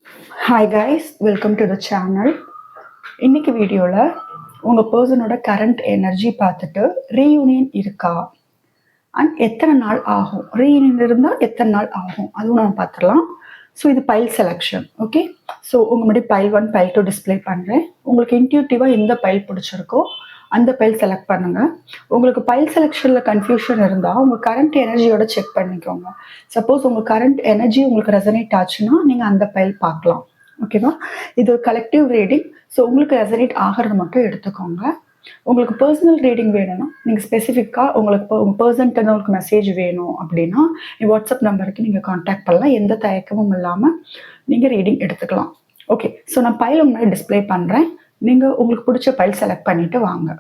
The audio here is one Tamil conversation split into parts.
Hi guys, welcome to the channel. இன்னைக்கு வீடியோவில் உங்கள் பர்சனோட கரண்ட் எனர்ஜி பார்த்துட்டு ரீயூனியன் இருக்கா அண்ட் எத்தனை நாள் ஆகும், ரீயூனியன் இருந்தால் எத்தனை நாள் ஆகும் அதுவும் நம்ம பார்த்துடலாம். ஸோ இது பைல் செலெக்ஷன். ஓகே, ஸோ உங்கள் முன்னாடி பைல் 1 பைல் 2 டிஸ்பிளே பண்ணுறேன். உங்களுக்கு இன்ட்யூட்டிவாக எந்த பைல் பிடிச்சிருக்கோ அந்த பைல் செலக்ட் பண்ணுங்கள். உங்களுக்கு பைல் செலெக்ஷனில் கன்ஃபியூஷன் இருந்தால் உங்கள் கரண்ட் எனர்ஜியோட செக் பண்ணிக்கோங்க. சப்போஸ் உங்கள் கரண்ட் எனர்ஜி உங்களுக்கு ரெசனேட் ஆச்சுன்னா நீங்கள் அந்த பைல் பார்க்கலாம். ஓகேவா? இது ஒரு கலெக்டிவ் ரீடிங். ஸோ உங்களுக்கு ரெசனேட் ஆகிறது மட்டும் எடுத்துக்கோங்க. உங்களுக்கு பர்சனல் ரீடிங் வேணும்னா நீங்கள் ஸ்பெசிஃபிக்காக உங்களுக்கு உங்கள் பர்சன்ட்டு உங்களுக்கு மெசேஜ் வேணும் அப்படின்னா வாட்ஸ்அப் நம்பருக்கு நீங்கள் காண்டாக்ட் பண்ணலாம். எந்த தயக்கமும் இல்லாமல் நீங்கள் ரீடிங் எடுத்துக்கலாம். ஓகே, ஸோ நான் பைல் முன்னாடி டிஸ்பிளே பண்ணுறேன். நீங்கள் உங்களுக்கு பிடிச்ச பைல் செலக்ட் பண்ணிவிட்டு வாங்க.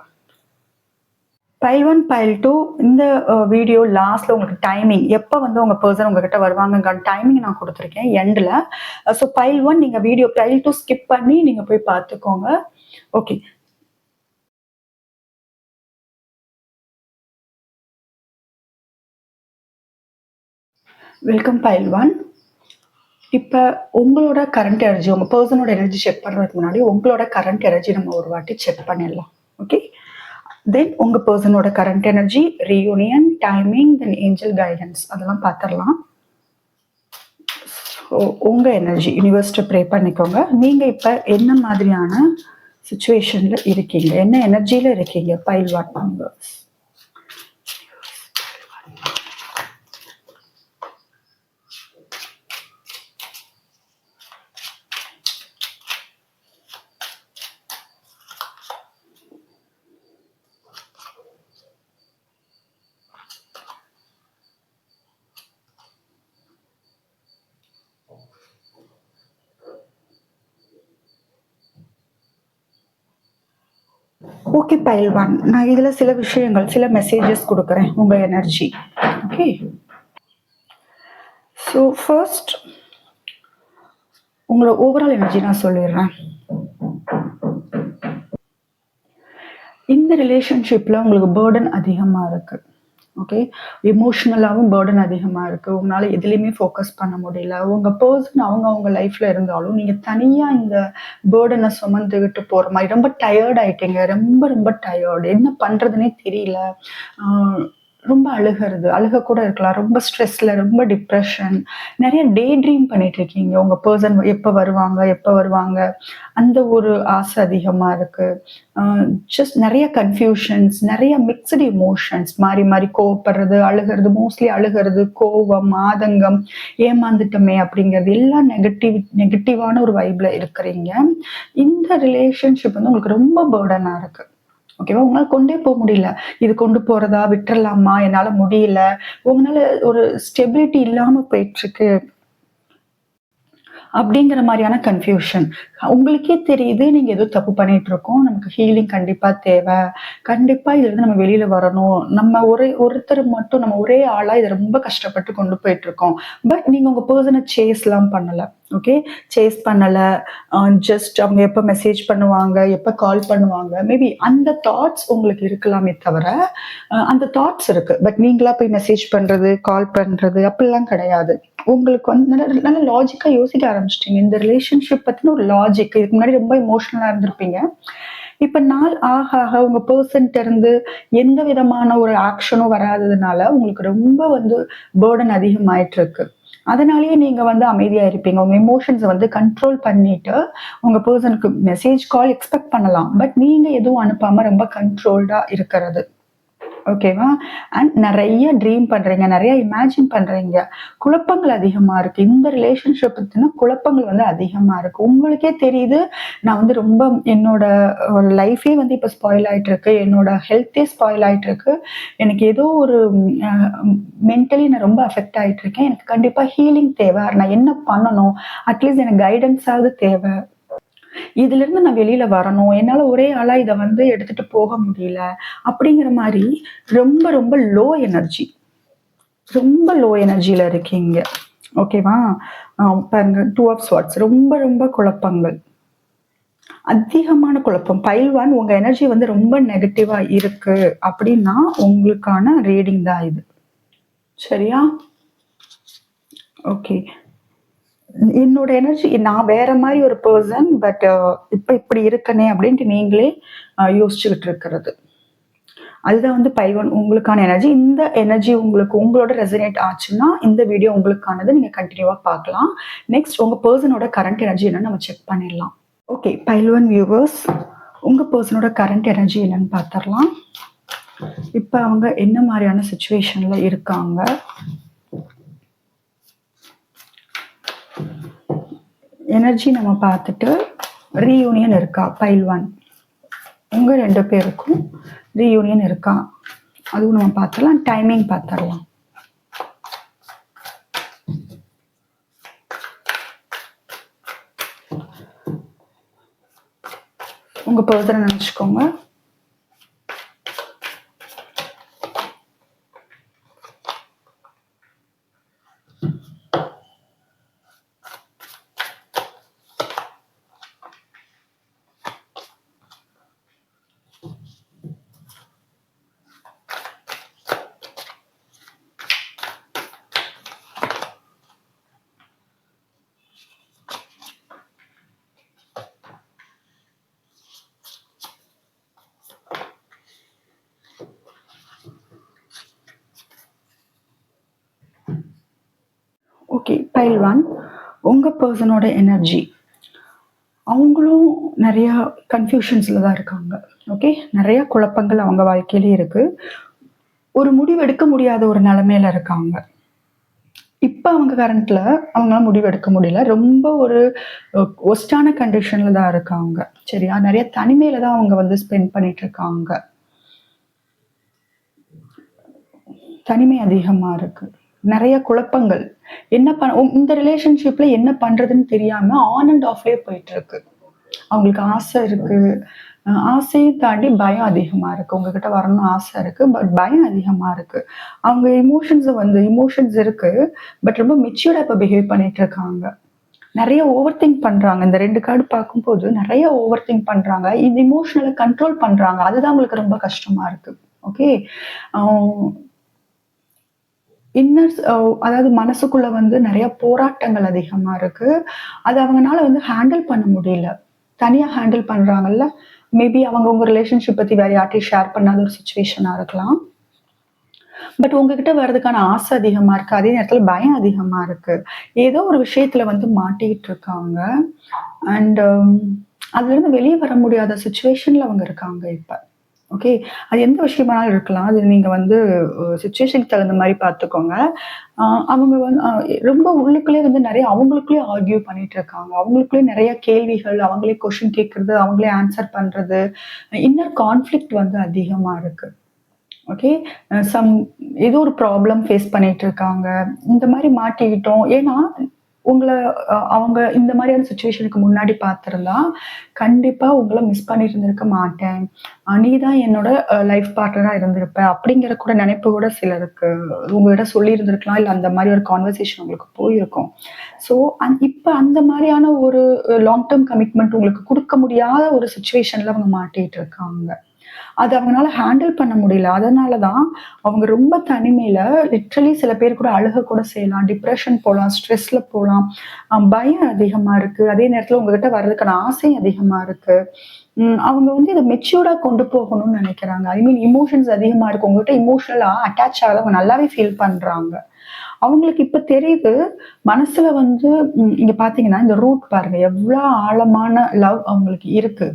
பைல் 1 பைல் 2 இந்த வீடியோ லாஸ்ட்டில் உங்களுக்கு டைமிங் எப்போ வந்து உங்கள் பர்சன் உங்ககிட்ட வருவாங்க டைமிங் நான் கொடுத்துருக்கேன் எண்டில். ஸோ பைல் 1 நீங்கள் வீடியோ பைல் 2 ஸ்கிப் பண்ணி நீங்கள் போய் பார்த்துக்கோங்க. Okay, welcome file 1. இப்போ உங்களோட கரண்ட் எனர்ஜி, உங்கள் பர்சனோட எனர்ஜி செக் பண்ணுறதுக்கு முன்னாடி உங்களோட கரண்ட் எனர்ஜி நம்ம ஒரு வாட்டி செக் பண்ணிடலாம். ஓகே, தென் உங்கள் பர்சனோட கரண்ட் எனர்ஜி, ரீயூனியன், டைமிங், தென் ஏஞ்சல் கைடன்ஸ் அதெல்லாம் பார்த்துடலாம். ஸோ உங்கள் எனர்ஜி யூனிவர்ஸ்ட்டை ப்ரே பண்ணிக்கோங்க. நீங்கள் இப்போ என்ன மாதிரியான சுச்சுவேஷனில் இருக்கீங்க, என்ன எனர்ஜியில் இருக்கீங்க? File 1 members. ஓகே பைல் 1, நான் இதில் சில விஷயங்கள், சில மெசேஜஸ் கொடுக்குறேன் உங்கள் எனர்ஜி. ஓகே, ஸோ ஃபர்ஸ்ட் உங்களோட ஓவரால் எனர்ஜி நான் சொல்லிடுறேன். இந்த ரிலேஷன்ஷிப்பில் உங்களுக்கு பேர்டன் அதிகமாக இருக்குது. ஓகே, எமோஷ்னலாகவும் பேர்டன் அதிகமாக இருக்குது. உங்களால் எதுலேயுமே ஃபோக்கஸ் பண்ண முடியல. உங்கள் பர்சன் அவங்க லைஃப்பில் இருந்தாலும் நீங்கள் தனியாக இந்த பேர்டனை சுமந்துக்கிட்டு போகிற மாதிரி ரொம்ப டயர்ட் ஆகிட்டீங்க. ரொம்ப டயர்டு, என்ன பண்ணுறதுனே தெரியல. ரொம்ப அழுக கூட இருக்கலாம். ரொம்ப ஸ்ட்ரெஸ்ஸில், ரொம்ப டிப்ரெஷன், நிறைய டே ட்ரீம் பண்ணிட்டு இருக்கீங்க. உங்கள் பர்சன் எப்போ வருவாங்க அந்த ஒரு ஆசை அதிகமாக இருக்குது. ஜஸ்ட் நிறைய கன்ஃபியூஷன்ஸ், நிறைய மிக்சடு எமோஷன்ஸ், மாறி கோவப்படுறது, அழுகிறது, மோஸ்ட்லி அழுகிறது, கோவம், ஆதங்கம், ஏமாந்துட்டோமே அப்படிங்கிறது எல்லாம் நெகட்டிவான ஒரு வைப்ல இருக்கிறீங்க. இந்த ரிலேஷன்ஷிப் வந்து உங்களுக்கு ரொம்ப பேர்டனாக இருக்குது. ஓகேவா? உங்களால் கொண்டே போக முடியல. இது கொண்டு போறதா, விட்டுறலாமா, என்னால் முடியல, உங்களால ஒரு ஸ்டெபிலிட்டி இல்லாமல் போயிட்டுருக்கு அப்படிங்கிற மாதிரியான கன்ஃபியூஷன். உங்களுக்கே தெரியுது நீங்கள் ஏதோ தப்பு பண்ணிட்டு இருக்கோம். நமக்கு ஹீலிங் கண்டிப்பாக தேவை. கண்டிப்பாக இதுலேருந்து நம்ம வெளியில் வரணும். நம்ம ஒருத்தர் மட்டும், நம்ம ஒரே ஆளாக இதை ரொம்ப கஷ்டப்பட்டு கொண்டு போயிட்டுருக்கோம். பட் நீங்கள் உங்கள் பர்சனை சேஸ்லாம் பண்ணலை. ஓகே, சேஸ் பண்ணலை. ஜஸ்ட் அவங்க எப்போ மெசேஜ் பண்ணுவாங்க, எப்போ கால் பண்ணுவாங்க, மேபி அந்த தாட்ஸ் உங்களுக்கு இருக்கலாமே தவிர அந்த தாட்ஸ் இருக்குது. பட் நீங்களா போய் மெசேஜ் பண்ணுறது, கால் பண்ணுறது அப்படிலாம் கிடையாது. உங்களுக்கு வந்து நல்ல லாஜிக்காக யோசிக்க ஆரம்பிச்சிட்டீங்க. இந்த ரிலேஷன்ஷிப் பற்றின ஒரு லாஜிக், இதுக்கு முன்னாடி ரொம்ப இமோஷனலாக இருந்திருப்பீங்க. இப்போ நாள் ஆக உங்கள் பர்சன்ட் இருந்து எந்த விதமான ஒரு ஆக்ஷனும் வராததுனால உங்களுக்கு ரொம்ப வந்து பேர்டன் அதிகமாயிட்டு இருக்கு. அதனாலேயே நீங்கள் வந்து அமைதியாக இருப்பீங்க. உங்கள் எமோஷன்ஸை வந்து கண்ட்ரோல் பண்ணிட்டு உங்கள் பர்சனுக்கு மெசேஜ் கால் எக்ஸ்பெக்ட் பண்ணலாம். பட் நீங்கள் எதுவும் அனுப்பாமல் ரொம்ப கண்ட்ரோல்டாக இருக்கிறது. ஓகேவா? அண்ட் நிறைய ட்ரீம் பண்ணுறீங்க, நிறைய இமேஜின் பண்ணுறீங்க. குழப்பங்கள் அதிகமாக இருக்குது. இந்த ரிலேஷன்ஷிப் பற்றின குழப்பங்கள் வந்து அதிகமாக இருக்குது. உங்களுக்கே தெரியுது, நான் வந்து ரொம்ப என்னோட லைஃபே வந்து இப்போ ஸ்பாயில் ஆகிட்டுருக்கு, என்னோட ஹெல்த்தே ஸ்பாயில் ஆகிட்டுருக்கு, எனக்கு ஏதோ ஒரு மென்டலி நான் ரொம்ப அஃபெக்ட் ஆகிட்டுருக்கேன், எனக்கு கண்டிப்பாக ஹீலிங் தேவை, நான் என்ன பண்ணணும், அட்லீஸ்ட் எனக்கு கைடன்ஸாவது தேவை, இதுலேருந்து நான் வெளியில் வரணும், என்னால் ஒரே ஆளாக இதை வந்து எடுத்துகிட்டு போக முடியல அப்படிங்கிற மாதிரி ரொம்ப லோ எனர்ஜி, ரொம்ப லோ எனர்ஜியில் இருக்கீங்க. ஓகேவா? பாருங்க, 2 ஆஃப் ஸ்வார்ட்ஸ், ரொம்ப குழப்பங்கள், அதிகமான குழப்பம். பைல் 1 உங்கள் எனர்ஜி வந்து ரொம்ப நெகட்டிவாக இருக்கு அப்படின்னா உங்களுக்கான ரீடிங் தான் இது. சரியா? ஓகே, என்னோட எனர்ஜி நான் வேற மாதிரி ஒரு பர்சன், பட் இப்ப இப்படி இருக்கனே அப்படின்ட்டு நீங்களே யோசிச்சுக்கிட்டு இருக்கிறது. அதுதான் வந்து பைல்வான் உங்களுக்கான எனர்ஜி. இந்த எனர்ஜி உங்களுக்கு உங்களோட ரெசனேட் ஆச்சுன்னா இந்த வீடியோ உங்களுக்கானது. நீங்க கண்டினியூவா பார்க்கலாம். நெக்ஸ்ட் உங்க பர்சனோட கரண்ட் எனர்ஜி என்னன்னு நம்ம செக் பண்ணிடலாம். ஓகே பைல்வான் வியூவர்ஸ், உங்க பர்சனோட கரண்ட் எனர்ஜி என்னன்னு பார்த்துடலாம். இப்ப அவங்க என்ன மாதிரியான சுச்சுவேஷன்ல இருக்காங்க, எனர்ஜி நம்ம பார்த்துட்டு ரீயூனியன் இருக்கா, பைல்வான் உங்க 2 பேருக்கும் ரீயூனியன் இருக்கா அதுவும் நம்ம பார்த்துடலாம். டைமிங் பார்த்துடலாம். உங்க பர்சனை நினைச்சுக்கோங்க. ஓகே பைல்வான், உங்க பர்சனோட எனர்ஜி அவங்களும் நிறைய கன்ஃபியூஷன்ஸ்ல தான் இருக்காங்க. ஓகே, நிறைய குழப்பங்கள் அவங்க வாழ்க்கையிலே இருக்கு. ஒரு முடிவு எடுக்க முடியாத ஒரு நிலைமையில இருக்காங்க. இப்ப அவங்க கரண்ட்ல அவங்களால முடிவு எடுக்க முடியல. ரொம்ப ஒரு ஒஸ்டான கண்டிஷன்ல தான் இருக்காங்க. சரியா, நிறைய தனிமையில தான் அவங்க வந்து ஸ்பெண்ட் பண்ணிட்டு இருக்காங்க. தனிமை அதிகமா இருக்கு, நிறைய குழப்பங்கள். என்ன இந்த ரிலேஷன்ஷிப்ல என்ன பண்றதுன்னு தெரியாம ஆன் அண்ட் ஆஃப்லயே போயிட்டு இருக்கு. அவங்களுக்கு ஆசை இருக்கு, ஆசையை தாண்டி பயம் அதிகமா இருக்கு. உங்ககிட்ட வரணும்னு ஆசை இருக்கு, பட் பயம் அதிகமா இருக்கு. அவங்க இமோஷன்ஸ் இருக்கு, பட் ரொம்ப மெச்சூர்டா இப்ப பிஹேவ் பண்ணிட்டு இருக்காங்க. நிறைய ஓவர் திங்க் பண்றாங்க. இந்த 2 கார்டு பார்க்கும்போது நிறைய ஓவர் திங்க் பண்றாங்க. இந்த இமோஷனலை கண்ட்ரோல் பண்றாங்க. அதுதான் உங்களுக்கு ரொம்ப கஷ்டமா இருக்கு. ஓகே, இன்னர்ஸ் அதாவது மனசுக்குள்ள வந்து நிறைய போராட்டங்கள் அதிகமா இருக்கு. அது அவங்கனால வந்து ஹேண்டில் பண்ண முடியல. தனியா ஹேண்டில் பண்றாங்கல்ல, மேபி அவங்க உங்க ரிலேஷன்ஷிப் பத்தி வேற யார்ட்டையும் ஷேர் பண்ணாத ஒரு சுச்சுவேஷனா இருக்கலாம். பட் உங்ககிட்ட வர்றதுக்கான ஆசை அதிகமா இருக்கு, அதே நேரத்துல பயம் அதிகமா இருக்கு. ஏதோ ஒரு விஷயத்துல வந்து மாட்டிக்கிட்டு இருக்காங்க. அண்ட் அதுல இருந்து வெளியே வர முடியாத சுச்சுவேஷன்ல அவங்க இருக்காங்க இப்ப. ஓகே, அது எந்த விஷயமானாலும் இருக்கலாம். அது நீங்க வந்து சிச்சுவேஷனுக்கு தகுந்த மாதிரி பார்த்துக்கோங்க. அவங்க வந்து ரொம்ப உள்ளுக்குள்ளே வந்து நிறைய அவங்களுக்குள்ளே ஆர்கியூ பண்ணிட்டு இருக்காங்க. அவங்களுக்குள்ளே நிறைய கேள்விகள், அவங்களே கொஸ்டின் கேட்கறது, அவங்களே ஆன்சர் பண்றது, இன்னர் கான்ஃப்ளிக்ட் வந்து அதிகமா இருக்கு. ஓகே, ஏதோ ஒரு ப்ராப்ளம் ஃபேஸ் பண்ணிட்டு இருக்காங்க. இந்த மாதிரி மாட்டிக்கிட்டோம். ஏன்னா உங்கள அவங்க இந்த மாதிரியான சுச்சுவேஷனுக்கு முன்னாடி பார்த்திருந்தா, கண்டிப்பா உங்கள மிஸ் பண்ணிட்டு இருந்திருக்க மாட்டேன். நீ தான் என்னோட லைஃப் பார்ட்னரா இருந்திருப்ப. அப்படிங்கிற கூட நினைப்பு கூட சிலருக்கு உங்ககிட்ட சொல்லியிருந்திருக்கலாம். இல்ல அந்த மாதிரி ஒரு கான்வர்சேஷன் உங்களுக்கு போயிருக்கும். ஸோ இப்ப அந்த மாதிரியான ஒரு லாங் டெர்ம் கமிட்மெண்ட் உங்களுக்கு குடுக்க முடியாத ஒரு சிச்சுவேஷன்ல அவங்க மாட்டிட்டு இருக்காங்க. அது அவங்கனால ஹேண்டில் பண்ண முடியல. அதனால தான் அவங்க ரொம்ப தனிமையில லிட்டரலி சில பேர் கூட அழுக கூட செய்யலாம், டிப்ரஷன் போலாம், ஸ்ட்ரெஸ்ல போலாம். பயம் அதிகமா இருக்கு. அதே நேரத்துல உங்ககிட்ட வர்றதுக்கான ஆசை அதிகமா இருக்கு. அவங்க வந்து இத மெச்சூர்டா கொண்டு போகணும்னு நினைக்கிறாங்க. ஐ மீன் இமோஷன்ஸ் அதிகமா இருக்கு. உங்ககிட்ட இமோஷனலா அட்டாச் ஆகாத அவங்க நல்லாவே ஃபீல் பண்றாங்க. அவங்களுக்கு இப்ப தெரியுது, மனசுல வந்து இங்க பாத்தீங்கன்னா இந்த ரூட் பாருங்க, எவ்வளவு ஆழமான லவ் அவங்களுக்கு இருக்கு.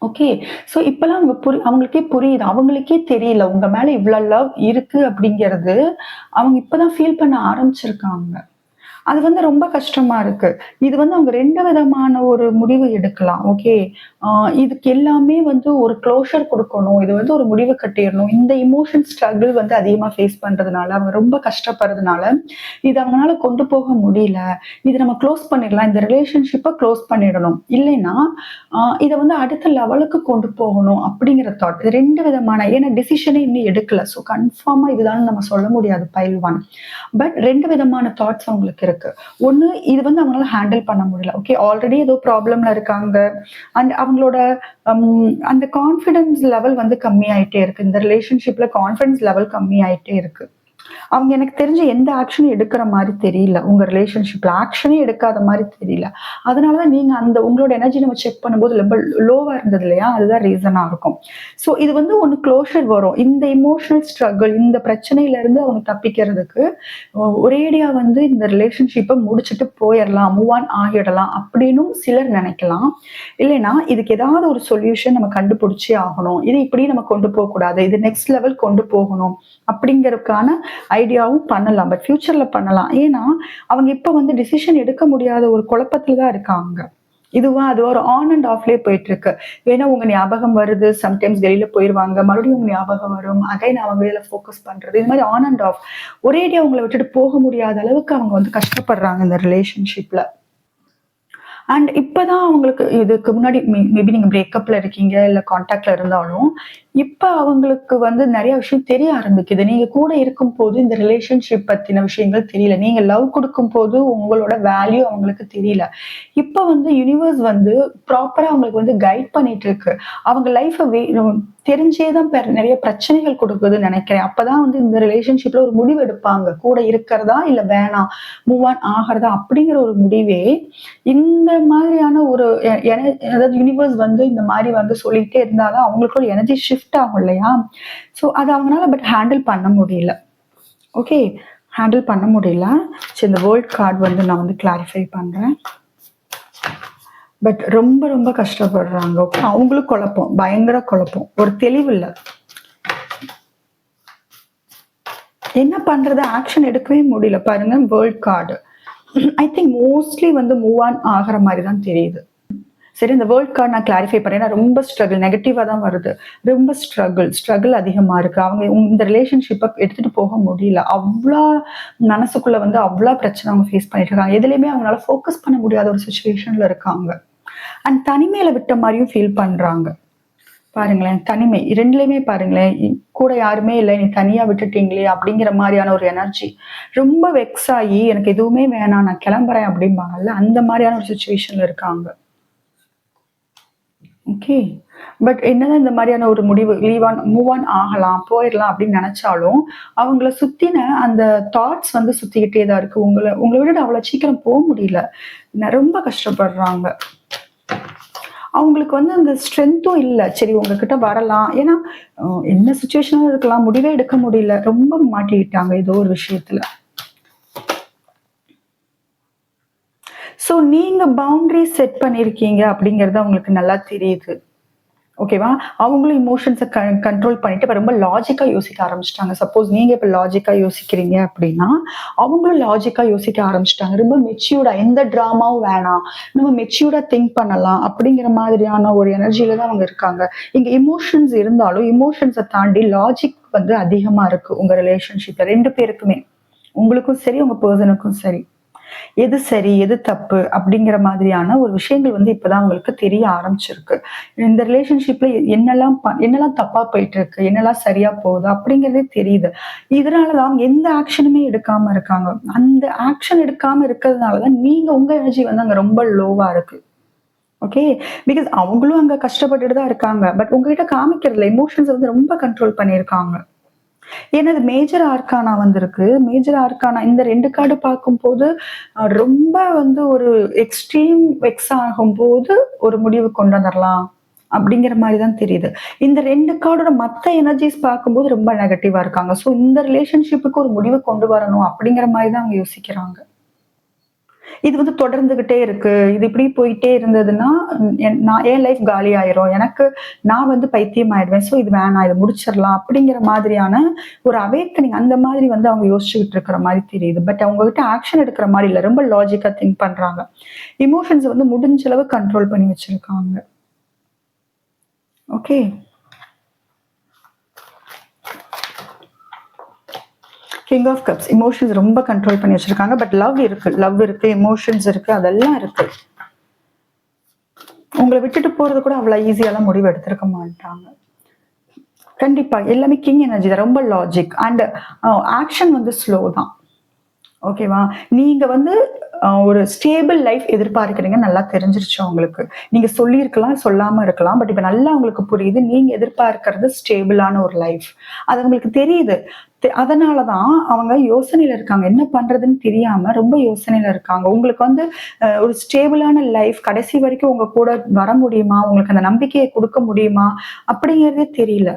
ஓகே. ஸோ இப்பலாம் அவங்களுக்கே புரியுது. அவங்களுக்கே தெரியல. உங்க மேல இவ்ளோ லவ் இருக்கு அப்படிங்கிறது, அவங்க இப்ப தான் ஃபீல் பண்ண ஆரம்பிச்சிருக்காங்க. அது வந்து ரொம்ப கஷ்டமா இருக்கு. இது வந்து அவங்க 2 விதமான ஒரு முடிவு எடுக்கலாம். ஓகே. ஆ இதுக்கு எல்லாமே வந்து ஒரு க்ளோஷர் குடுக்கணும். இது வந்து ஒரு முடிவு கட்டிறணும். இந்த எமோஷன் ஸ்ட்ரகிள் வந்து அதிகமா ஃபேஸ் பண்றதுனால, அவங்க ரொம்ப கஷ்டப்படுறதுனால, இது அவங்கனால கொண்டு போக முடியல. இத நம்ம க்ளோஸ் பண்ணிடலாம். இந்த ரிலேஷன்ஷிப்ப க்ளோஸ் பண்ணிடணும். இல்லைன்னா, இத வந்து அடுத்த லெவலுக்கு கொண்டு போகணும் அப்படிங்கிற தாட். இது 2 விதமான, ஏன்னா டிசிஷனே இன்னும் எடுக்கல. ஸோ கன்ஃபார்மா இதுதான்னு நம்ம சொல்ல முடியாது பைல் 1. பட் 2 விதமான தாட்ஸ் அவங்களுக்கு இருக்கு. ஒண்ணு, இது வந்து அவங்களால ஹேண்டில் பண்ண முடியல. ஓகே, ஆல்ரெடி ஏதோ ப்ராப்ளம்ல இருக்காங்க. அண்ட் அவங்களோட அந்த கான்ஃபிடன்ஸ் லெவல் வந்து கம்மியாயிட்டே இருக்கு. இந்த ரிலேஷன்ஷிப்ல கான்ஃபிடன்ஸ் லெவல் கம்மியாயிட்டே இருக்கு. அவங்க எனக்கு தெரிஞ்சு எந்த ஆக்ஷனும் எடுக்கிற மாதிரி தெரியல. உங்க ரிலேஷன்ஷிப்ல ஆக்ஷனே எடுக்காத மாதிரி தெரியல. அதனாலதான் நீங்க அந்த உங்களோட எனர்ஜி நம்ம செக் பண்ணும்போது ரொம்ப லோவா இருந்தது இல்லையா? அதுதான் ரீசனா இருக்கும். சோ இது வந்து ஒண்ணு க்ளோஷர் வரும். இந்த எமோஷனல் ஸ்ட்ரகிள், இந்த பிரச்சனையில இருந்து அவங்க தப்பிக்கிறதுக்கு ஒரேடியா வந்து இந்த ரிலேஷன்ஷிப்பை முடிச்சுட்டு போயிடலாம், மூவ் ஆன் ஆகிடலாம் அப்படின்னும் சிலர் நினைக்கலாம். இல்லைன்னா இதுக்கு ஏதாவது ஒரு சொல்யூஷன் நம்ம கண்டுபிடிச்சே ஆகணும். இது இப்படி நம்ம கொண்டு போக கூடாது, இது நெக்ஸ்ட் லெவல் கொண்டு போகணும் அப்படிங்கறதுக்கான ஐடியாவும் பண்ணலாம். பட் ஃபியூச்சர்ல பண்ணலாம். ஏன்னா அவங்க இப்ப வந்து டிசிஷன் எடுக்க முடியாத ஒரு குழப்பத்துல தான் இருக்காங்க. இதுவா அது ஒரு ஆன் அண்ட் ஆஃப்லயே போயிட்டு இருக்கு. வேணா உங்க ஞாபகம் வருது, சம்டைம்ஸ் வெளியில போயிருவாங்க, மறுபடியும் உங்க ஞாபகம் வரும், அகைன் அவங்க இதுல ஃபோக்கஸ் பண்றது, இது மாதிரி ஆன் அண்ட் ஆஃப். ஒரேடியா அவங்களை விட்டுட்டு போக முடியாத அளவுக்கு அவங்க வந்து கஷ்டப்படுறாங்க இந்த ரிலேஷன்ஷிப்ல. அண்ட் இப்பதான் அவங்களுக்கு இதுக்கு முன்னாடி மேபி நீங்க பிரேக்கப்ல இருக்கீங்க இல்ல கான்டாக்ட்ல இருந்தாலும் இப்ப அவங்களுக்கு வந்து நிறைய விஷயம் தெரிய ஆரம்பிக்குது. நீங்க கூட இருக்கும் போது இந்த ரிலேஷன்ஷிப் பத்தின விஷயங்கள் தெரியல. நீங்க லவ் கொடுக்கும் போது உங்களோட வேல்யூ அவங்களுக்கு தெரியல. இப்ப வந்து யூனிவர்ஸ் வந்து ப்ராப்பரா அவங்களுக்கு வந்து கைட் பண்ணிட்டு இருக்கு. அவங்க லைஃப தெரிஞ்சேதான் நிறைய பிரச்சனைகள் கொடுக்குதுன்னு நினைக்கிறேன். அப்பதான் வந்து இந்த ரிலேஷன்ஷிப்ல ஒரு முடிவு எடுப்பாங்க. கூட இருக்கிறதா இல்ல வேணாம், மூவ் ஆன் ஆகிறதா அப்படிங்கிற ஒரு முடிவே இந்த மாதிரியான ஒரு அதாவது யூனிவர்ஸ் வந்து இந்த மாதிரி வந்து சொல்லிட்டே இருந்தாதான் அவங்களுக்கு ஒரு எனர்ஜி ஷிஃப்ட் ஆகும் இல்லையா? ஸோ அது அவங்களால பட் ஹேண்டில் பண்ண முடியல. ஓகே, ஹேண்டில் பண்ண முடியல. சரி, இந்த வேர்ல்ட் கார்டு வந்து நான் வந்து கிளாரிஃபை பண்றேன். பட் ரொம்ப ரொம்ப கஷ்டப்படுறாங்க. ஓகே, அவங்களும் குழப்பம், பயங்கர குழப்பம், ஒரு தெளிவு இல்லை. என்ன பண்றது, ஆக்ஷன் எடுக்கவே முடியல. பாருங்க, world card. I think mostly வந்து மூவ் ஆன் ஆகிற மாதிரி தான் தெரியுது. சரி, இந்த வேர்ல்ட் கார்டு நான் கிளாரிஃபை பண்ணேன். ரொம்ப ஸ்ட்ரகிள், நெகட்டிவா தான் வருது. ரொம்ப ஸ்ட்ரகிள் அதிகமா இருக்கு. அவங்க இந்த ரிலேஷன்ஷிப்பை எடுத்துட்டு போக முடியல. அவ்வளோ மனசுக்குள்ள வந்து அவ்வளோ பிரச்சனை அவங்க ஃபேஸ் பண்ணிட்டு இருக்காங்க. எதுலையுமே அவங்களால ஃபோக்கஸ் பண்ண முடியாத ஒரு சுச்சுவேஷன்ல இருக்காங்க. அண்ட் தனிமையில விட்ட மாதிரியும் ஃபீல் பண்றாங்க. பாருங்களேன், தனிமை ரெண்டுலயுமே பாருங்களேன், கூட யாருமே இல்லை, நீ தனியா விட்டுட்டீங்களே அப்படிங்கிற மாதிரியான ஒரு எனர்ஜி. ரொம்ப வெக்ஸ் ஆகி எனக்கு எதுவுமே வேணாம், நான் கிளம்புறேன் அப்படிம்பாங்கல்ல, அந்த மாதிரியான ஒரு சுச்சுவேஷன்ல இருக்காங்க. ஓகே, பட் என்னதான் இந்த மாதிரியான ஒரு முடிவு மூவ் ஆன் ஆகலாம், போயிடலாம் அப்படின்னு நினைச்சாலும் அவங்கள சுத்தின அந்த தாட்ஸ் வந்து சுத்திக்கிட்டே தான் இருக்கு. உங்களை விட அவ்வளவு சீக்கிரம் போக முடியல. ரொம்ப கஷ்டப்படுறாங்க. அவங்களுக்கு வந்து அந்த ஸ்ட்ரென்த்தும் இல்லை. சரி, உங்ககிட்ட வரலாம், ஏன்னா என்ன சுச்சுவேஷனும் இருக்கலாம், முடிவே எடுக்க முடியல. ரொம்ப மாட்டிக்கிட்டாங்க ஏதோ ஒரு விஷயத்துல. ஸோ நீங்க பவுண்டரி செட் பண்ணிருக்கீங்க அப்படிங்கறது அவங்களுக்கு நல்லா தெரியுது. ஓகேவா? அவங்களும் இமோஷன்ஸை கண்ட்ரோல் பண்ணிட்டு இப்ப ரொம்ப லாஜிக்கா யோசிக்க ஆரம்பிச்சிட்டாங்க. சப்போஸ் நீங்க இப்ப லாஜிக்கா யோசிக்கிறீங்க அப்படின்னா அவங்களும் லாஜிக்கா யோசிக்க ஆரம்பிச்சிட்டாங்க. ரொம்ப மெச்சூர்டா, எந்த டிராமாவும் வேணாம், நம்ம மெச்சூர்டா திங்க் பண்ணலாம் அப்படிங்கிற மாதிரியான ஒரு எனர்ஜியில தான் அவங்க இருக்காங்க. இங்க இமோஷன்ஸ் இருந்தாலும் இமோஷன்ஸை தாண்டி லாஜிக் வந்து அதிகமா இருக்கு உங்க ரிலேஷன்ஷிப்ல. 2 பேருக்குமே, உங்களுக்கும் சரி உங்க பர்சனுக்கும் சரி. எது சரி எது தப்பு அப்படிங்கிற மாதிரியான ஒரு விஷயங்கள் வந்து இப்பதான் அவங்களுக்கு தெரிய ஆரம்பிச்சிருக்கு. இந்த ரிலேஷன்ஷிப்ல என்னெல்லாம் தப்பா போயிட்டு இருக்கு, என்னெல்லாம் சரியா போகுது அப்படிங்கறதே தெரியுது. இதனாலதான் அவங்க எந்த ஆக்ஷனுமே எடுக்காம இருக்காங்க. அந்த ஆக்ஷன் எடுக்காம இருக்கிறதுனாலதான் நீங்க உங்க எனர்ஜி வந்து அங்க ரொம்ப லோவா இருக்கு. ஓகே, பிகாஸ் அவங்களும் அங்க கஷ்டப்பட்டுட்டு தான் இருக்காங்க. பட் உங்ககிட்ட காமிக்கிறதுல எமோஷன்ஸ் வந்து ரொம்ப கண்ட்ரோல் பண்ணியிருக்காங்க. ஏன்னா இது மேஜர் ஆர்கானா வந்திருக்கு. மேஜர் ஆர்கானா இந்த 2 கார்டு பார்க்கும்போது ரொம்ப வந்து ஒரு எக்ஸ்ட்ரீம் வெக்ஸ் ஆகும்போது ஒரு முடிவு கொண்டு வந்துடலாம் அப்படிங்கிற மாதிரி தான் தெரியுது. இந்த 2 கார்டோட மத்த எனர்ஜிஸ் பார்க்கும்போது ரொம்ப நெகட்டிவா இருக்காங்க. ஸோ இந்த ரிலேஷன்ஷிப்புக்கு ஒரு முடிவு கொண்டு வரணும் அப்படிங்கிற மாதிரி தான் அவங்க யோசிக்கிறாங்க. இது வந்து தொடர்ந்துகிட்டே இருக்கு, இது இப்படி போயிட்டே இருந்ததுன்னா என் லைஃப் காலி ஆயிரும், எனக்கு நான் வந்து பைத்தியம் ஆயிடுவேன், ஸோ இது வேணாம், இதை முடிச்சிடலாம் அப்படிங்கிற மாதிரியான ஒரு அவேக்கனிங் அந்த மாதிரி வந்து அவங்க யோசிச்சுக்கிட்டு இருக்கிற மாதிரி தெரியுது. பட் அவங்க கிட்ட ஆக்ஷன் எடுக்கிற மாதிரி இல்லை, ரொம்ப லாஜிக்கா திங்க் பண்றாங்க. இமோஷன்ஸ் வந்து முடிஞ்ச அளவு கண்ட்ரோல் பண்ணி வச்சிருக்காங்க. Okay, king of cups, emotions ரொம்ப கண்ட்ரோல் பண்ணி வச்சிருக்காங்க. பட் லவ் இருக்கு, எமோஷன்ஸ் இருக்கு, அதெல்லாம் இருக்கு. உங்களை விட்டுட்டு போறது கூட அவ்வளவு ஈஸியாலாம் முடிவு எடுத்திருக்க மாட்டாங்க. கண்டிப்பா எல்லாமே கிங் எனர்ஜி தான், ரொம்ப லாஜிக். அண்ட் ஆக்ஷன் வந்து ஸ்லோ தான். ஓகேவா? நீங்க வந்து ஒரு ஸ்டேபிள் லைஃப் எதிர்பார்க்கிறீங்கன்னு நல்லா தெரிஞ்சிருச்சு உங்களுக்கு. நீங்க சொல்லியிருக்கலாம், சொல்லாம இருக்கலாம். பட் இப்ப நல்லா உங்களுக்கு புரியுது. நீங்க எதிர்பார்க்கிறது ஸ்டேபிளான ஒரு லைஃப். அது உங்களுக்கு தெரியுது. அதனால தான் அவங்க யோசனையில இருக்காங்க. என்ன பண்றதுன்னு தெரியாம ரொம்ப யோசனையில இருக்காங்க. உங்களுக்கு வந்து ஒரு ஸ்டேபிளான லைஃப் கடைசி வரைக்கும் உங்க கூட வர முடியுமா? உங்களுக்கு அந்த நம்பிக்கைய குடுக்க முடியுமா? அப்படிங்கிறதே தெரியல.